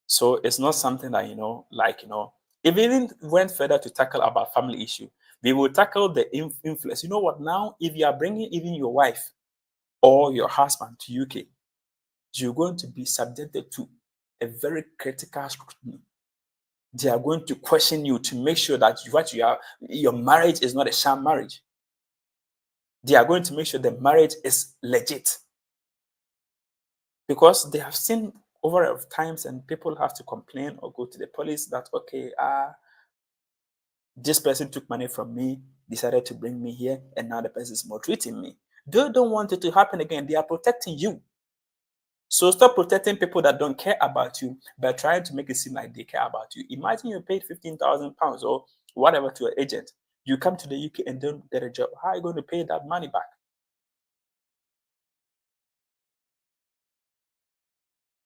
So it's not something that, if it even went further to tackle about family issue, we will tackle the influence. You know what, now, if you are bringing even your wife or your husband to UK, you're going to be subjected to a very critical scrutiny. They are going to question you to make sure that your marriage is not a sham marriage. They are going to make sure the marriage is legit. Because they have seen over of times and people have to complain or go to the police that, okay, this person took money from me, decided to bring me here, and now the person is maltreating me. They don't want it to happen again. They are protecting you. So stop protecting people that don't care about you by trying to make it seem like they care about you. Imagine you paid £15,000 or whatever to an agent. You come to the UK and don't get a job. How are you going to pay that money back?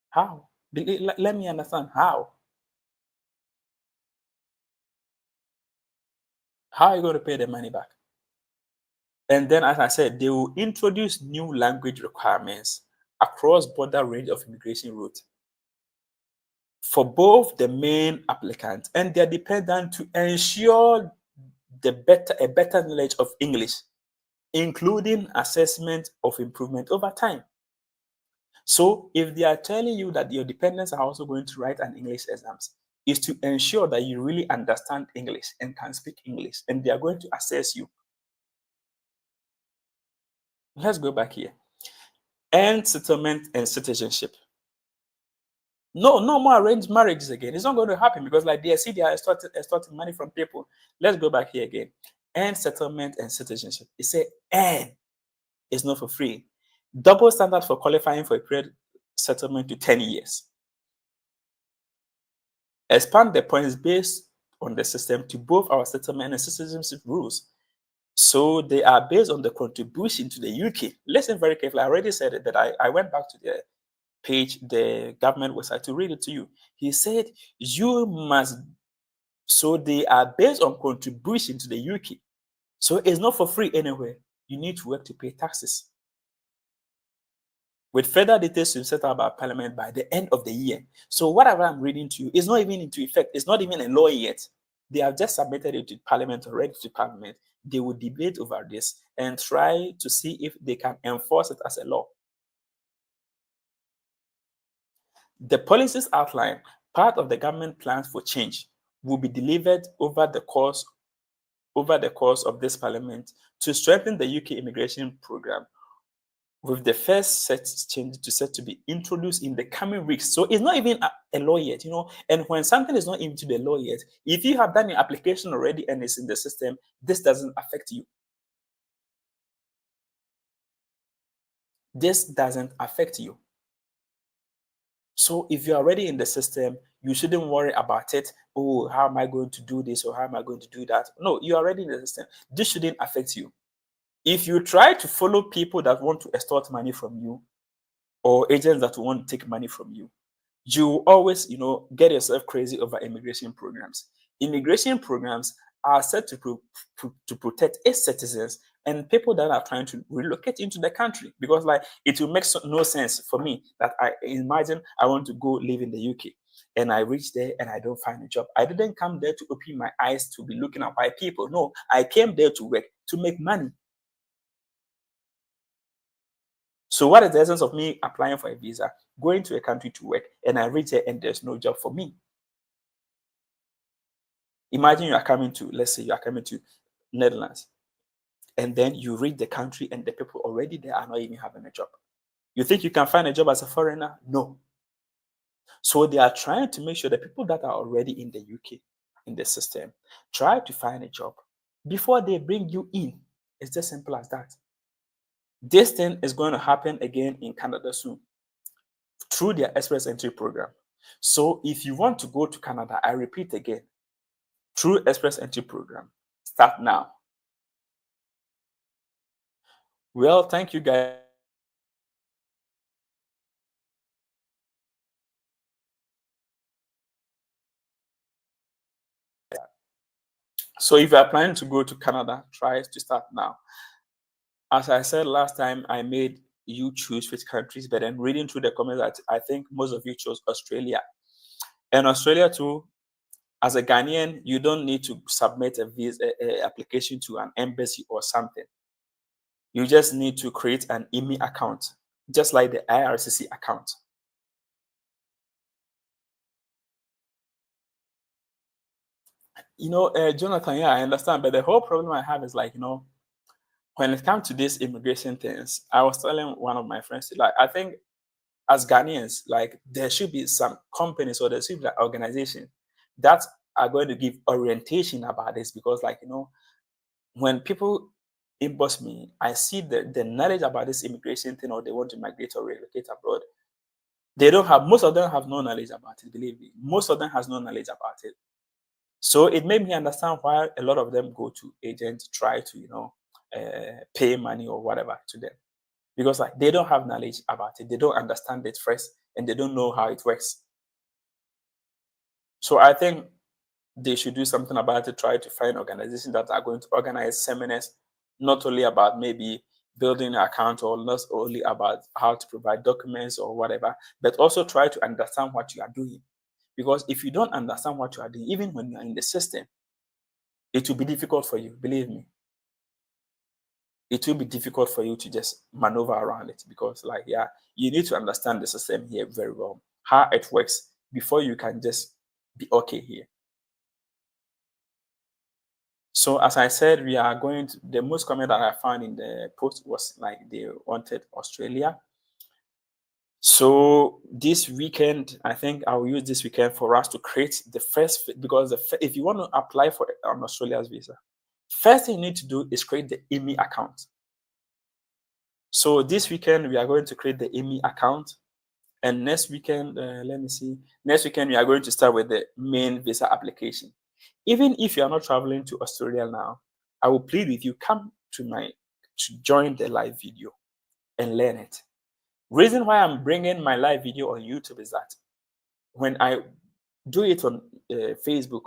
How? Let me understand how. How are you going to pay the money back? And then, as I said, they will introduce new language requirements across border range of immigration routes for both the main applicant and their dependent to ensure a better knowledge of English, including assessment of improvement over time. So if they are telling you that your dependents are also going to write an English exams, is to ensure that you really understand English and can speak English, and they are going to assess you. Let's go back here. End settlement and citizenship. No more arranged marriages again. It's not going to happen because, like, they are extorting money from people. Let's go back here again. End settlement and citizenship. It said end. It's not for free. Double standard for qualifying for a period settlement to 10 years. Expand the points based on the system to both our settlement and citizenship rules. So they are based on the contribution to the UK. Listen very carefully. I already said it, but I went back to the page, the government website, to read it to you. He said, you must, so they are based on contribution to the UK. So it's not for free anywhere. You need to work to pay taxes. With further details to be set out by Parliament by the end of the year. So whatever I'm reading to you is not even into effect. It's not even a law yet. They have just submitted it to Parliament, already to Parliament. They will debate over this and try to see if they can enforce it as a law. The policies outlined, part of the government plans for change, will be delivered over the course of this Parliament to strengthen the UK immigration program, with the first set change to be introduced in the coming weeks. So it's not even a law yet, and when something is not into the law yet, if you have done your application already and it's in the system, this doesn't affect you. This doesn't affect you. So if you're already in the system, you shouldn't worry about it. Oh, how am I going to do this or how am I going to do that? No, you're already in the system. This shouldn't affect you. If you try to follow people that want to extort money from you or agents that want to take money from you, you always, get yourself crazy over immigration programs. Immigration programs are set to protect its citizens and people that are trying to relocate into the country, because, like, it will make no sense for me that I imagine I want to go live in the UK and I reach there and I don't find a job. I didn't come there to open my eyes to be looking at white people. No, I came there to work, to make money. So what is the essence of me applying for a visa, going to a country to work, and I reach there and there's no job for me? Imagine you are coming to, let's say you are coming to Netherlands, and then you reach the country and the people already there are not even having a job. You think you can find a job as a foreigner? No. So they are trying to make sure the people that are already in the UK, in the system, try to find a job before they bring you in. It's as simple as that. This thing is going to happen again in Canada soon through their express entry program. So if you want to go to Canada, I repeat again, through express entry program, start now. Well, thank you guys. So if you are planning to go to Canada, try to start now. As I said last time, I made you choose which countries, but then reading through the comments, I think most of you chose Australia. And Australia too, as a Ghanaian, you don't need to submit a visa application to an embassy or something. You just need to create an IMMI account just like the IRCC account. Jonathan, yeah, I understand, but the whole problem I have is like, when it comes to these immigration things, I was telling one of my friends, like, I think as Ghanaians, like, there should be some companies or there should be an organization that are going to give orientation about this, because, like, when people inbox me, I see the knowledge about this immigration thing, or they want to migrate or relocate abroad. Most of them have no knowledge about it, believe me. Most of them has no knowledge about it. So it made me understand why a lot of them go to agents, try to, pay money or whatever to them. Because, like, they don't have knowledge about it. They don't understand it first, and they don't know how it works. So I think they should do something about it, try to find organizations that are going to organize seminars, not only about maybe building an account, or not only about how to provide documents or whatever, but also try to understand what you are doing. Because if you don't understand what you are doing, even when you're in the system, it will be difficult for you, believe me. It will be difficult for you to just maneuver around it, because, like, yeah, you need to understand the system here very well, how it works, before you can just be okay here. So as I said, we are going to, the most comment that I found in the post was like they wanted Australia. So this weekend, I think I'll use this weekend for us to create the first, because if you want to apply for an Australia's visa, first thing you need to do is create the IMMI account. So this weekend, we are going to create the IMMI account. And next weekend, let me see, next weekend, we are going to start with the main visa application. Even if you are not traveling to Australia now, I will plead with you, come to join the live video and learn it. Reason why I'm bringing my live video on YouTube is that when I do it on Facebook,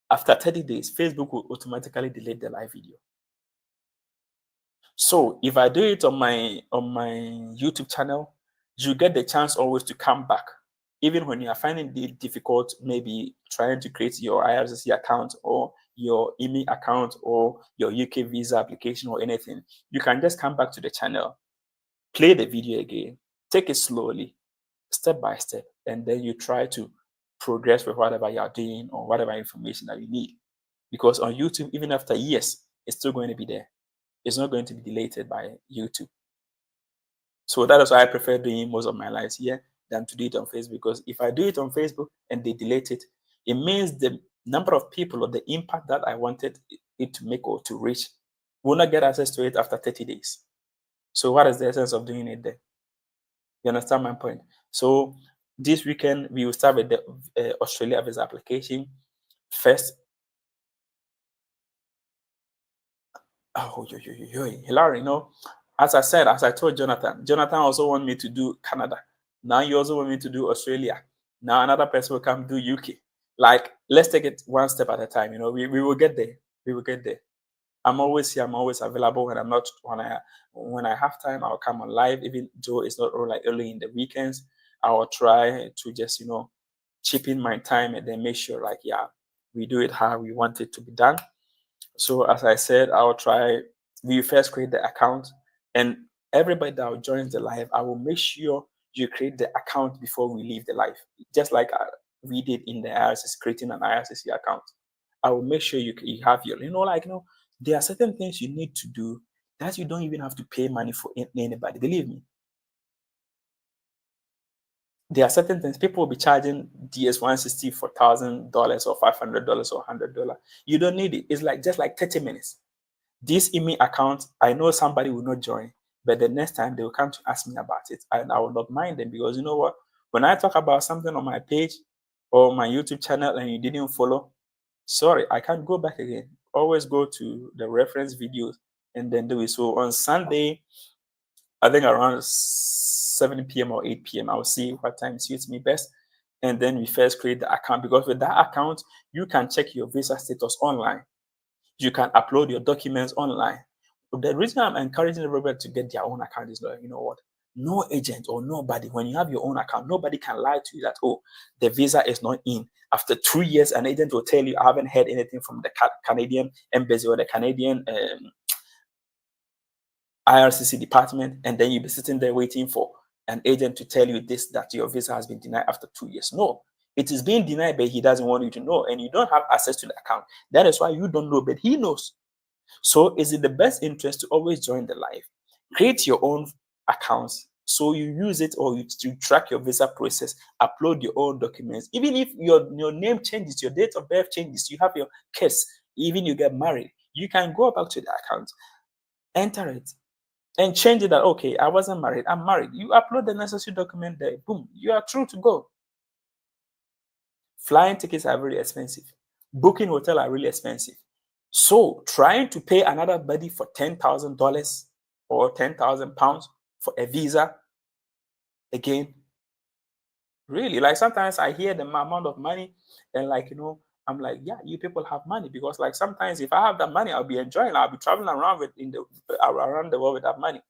after 30 days, Facebook will automatically delete the live video. So if I do it on my YouTube channel, you get the chance always to come back. Even when you are finding it difficult, maybe trying to create your IRCC account or your IMI account or your UK visa application or anything, you can just come back to the channel, play the video again, take it slowly, step by step, and then you try to progress with whatever you are doing or whatever information that you need. Because on YouTube, even after years, it's still going to be there. It's not going to be deleted by YouTube. So that is why I prefer doing most of my lives here than to do it on Facebook. Because if I do it on Facebook and they delete it, it means the number of people or the impact that I wanted it to make or to reach will not get access to it after 30 days. So what is the essence of doing it then? You understand my point? So this weekend, we will start with the Australia visa application. First, Hilary, as I told Jonathan also want me to do Canada. Now you also want me to do Australia. Now another person will come do UK. Like, let's take it one step at a time. We will get there. We will get there. I'm always here. I'm always available. When I have time, I'll come on live. Even though it's not like early in the weekends, I will try to just chip in my time and then make sure, like, yeah, we do it how we want it to be done. So as I said, I'll try. We first create the account, and everybody that will join the live, I will make sure you create the account before we leave the live, just like we did in the IRCC, creating an IRCC account. I will make sure you have your, there are certain things you need to do that you don't even have to pay money for anybody. Believe me. There are certain things people will be charging DS160 for $1,000 or $500 or $100. You don't need it. It's like just like 30 minutes. This email account, I know somebody will not join, but the next time they will come to ask me about it, and I will not mind them, because you know what? When I talk about something on my page or my YouTube channel and you didn't follow, sorry, I can't go back again. Always go to the reference videos and then do it. So on Sunday, I think around 7 p.m. or 8 p.m., I'll see what time suits me best. And then we first create the account, because with that account, you can check your visa status online. You can upload your documents online. But the reason I'm encouraging everybody to get their own account is that, you know what? No agent or nobody, when you have your own account, nobody can lie to you that, oh, the visa is not in. After 2 years, an agent will tell you, I haven't heard anything from the Canadian embassy or the Canadian IRCC department, and then you'll be sitting there waiting for an agent to tell you this, that your visa has been denied after 2 years. No, it is being denied, but he doesn't want you to know, and you don't have access to the account. That is why you don't know, but he knows. So is it the best interest to always join the live? Create your own accounts so you use it, or you track your visa process, upload your own documents. Even if your name changes, your date of birth changes, you have your kids, even you get married, you can go back to the account, enter it, and change it that, okay, I wasn't married, I'm married. You upload the necessary document there, boom, you are true to go. Flying tickets are very expensive. Booking hotel are really expensive. So trying to pay another buddy for $10,000 or £10,000 for a visa, again, really, like sometimes I hear the amount of money and I'm like, yeah, you people have money, because like sometimes if I have that money, I'll be enjoying, I'll be traveling around around the world with that money.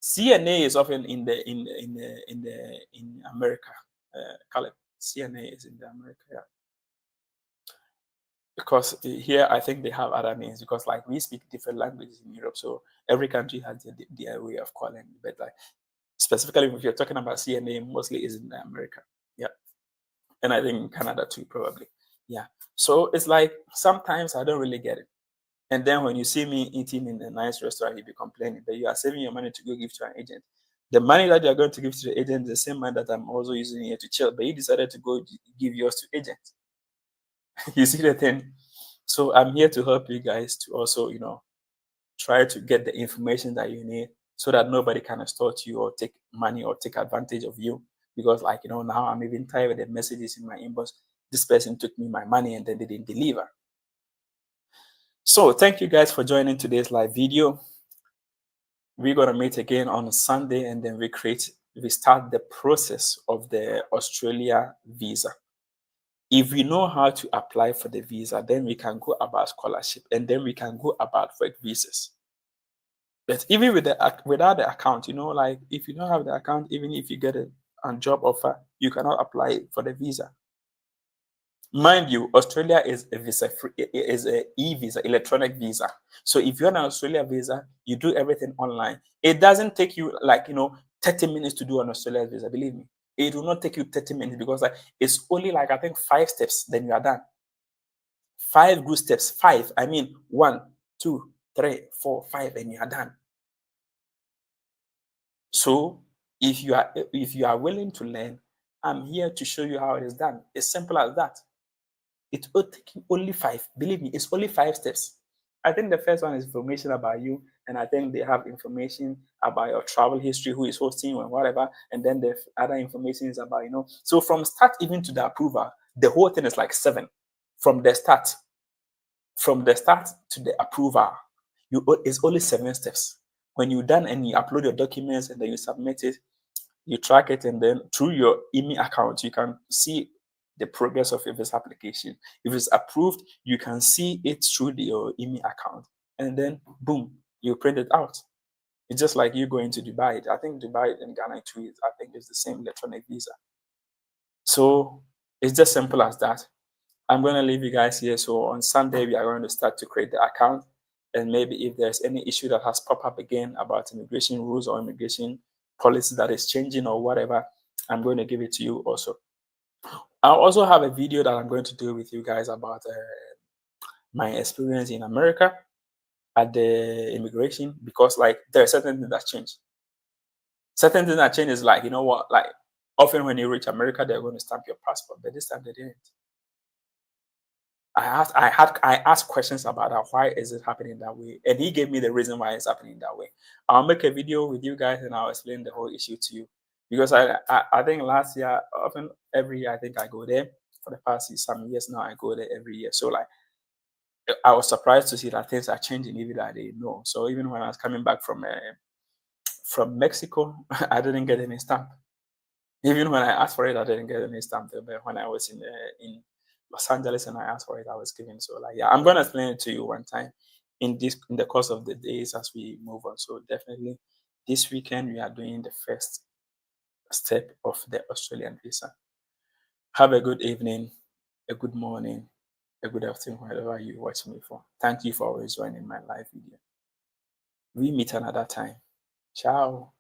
CNA is often in America. Caleb, CNA is in America, yeah. Because here I think they have other names, because like we speak different languages in Europe, so every country has their way of calling. But like specifically, if you're talking about CNA, mostly is in America, yeah, and I think Canada too, probably, yeah. So it's like sometimes I don't really get it. And then when you see me eating in a nice restaurant, you'll be complaining that you are saving your money to go give to an agent. The money that you're going to give to the agent is the same money that I'm also using here to chill, but you decided to go give yours to agents. You see the thing? So I'm here to help you guys to also, try to get the information that you need so that nobody can extort you or take money or take advantage of you. Because now I'm even tired of the messages in my inbox. This person took me my money and then they didn't deliver. So thank you guys for joining today's live video. We're going to meet again on Sunday, and then we start the process of the Australia visa. If we know how to apply for the visa, then we can go about scholarship, and then we can go about work visas. But even without the account, like if you don't have the account, even if you get a job offer, you cannot apply for the visa. Mind you, Australia is a visa free, is a e-visa, electronic visa. So if you're on an Australia visa, you do everything online. It doesn't take you 30 minutes to do an Australia visa. Believe me, it will not take you 30 minutes, because it's only I think 5 steps, then you are done. 5 good steps. 5. I mean 1, 2, 3, 4, 5, and you are done. So if you are willing to learn, I'm here to show you how it is done. It's simple as that. It will take you only 5. Believe me, it's only 5 steps. I think the first one is information about you, and I think they have information about your travel history, who is hosting you and whatever, and then the other information is about So from start even to the approval, the whole thing is like 7. From the start to the approval, it's only 7 steps. When you're done and you upload your documents and then you submit it, you track it, and then through your IMMI account, you can see the progress of your visa application. If it's approved, you can see it through your IMMI account, and then boom, you print it out. It's just like you going to Dubai. I think Dubai and Ghana too, I think it's the same electronic visa. So it's just simple as that. I'm going to leave you guys here. So on Sunday, we are going to start to create the account. And maybe if there's any issue that has popped up again about immigration rules or immigration policy that is changing or whatever, I'm going to give it to you also. I'll also have a video that I'm going to do with you guys about my experience in America at the immigration, because there are certain things that change. Certain things that change is often when you reach America, they're going to stamp your passport, but this time they didn't. I asked questions about that. Why is it happening that way? And he gave me the reason why it's happening that way. I'll make a video with you guys and I'll explain the whole issue to you. Because I think last year, often every year, I think I go there. For the past some years now, I go there every year. So I was surprised to see that things are changing, even that I didn't know. So even when I was coming back from Mexico, I didn't get any stamp. Even when I asked for it, I didn't get any stamp. But when I was in Los Angeles and I asked for it, I was given. So yeah, I'm gonna explain it to you one time in the course of the days as we move on. So definitely this weekend we are doing the first step of the Australian visa. Have a good evening, a good morning, a good afternoon wherever you watch me from. Thank you for always joining my live video. We meet another time. Ciao.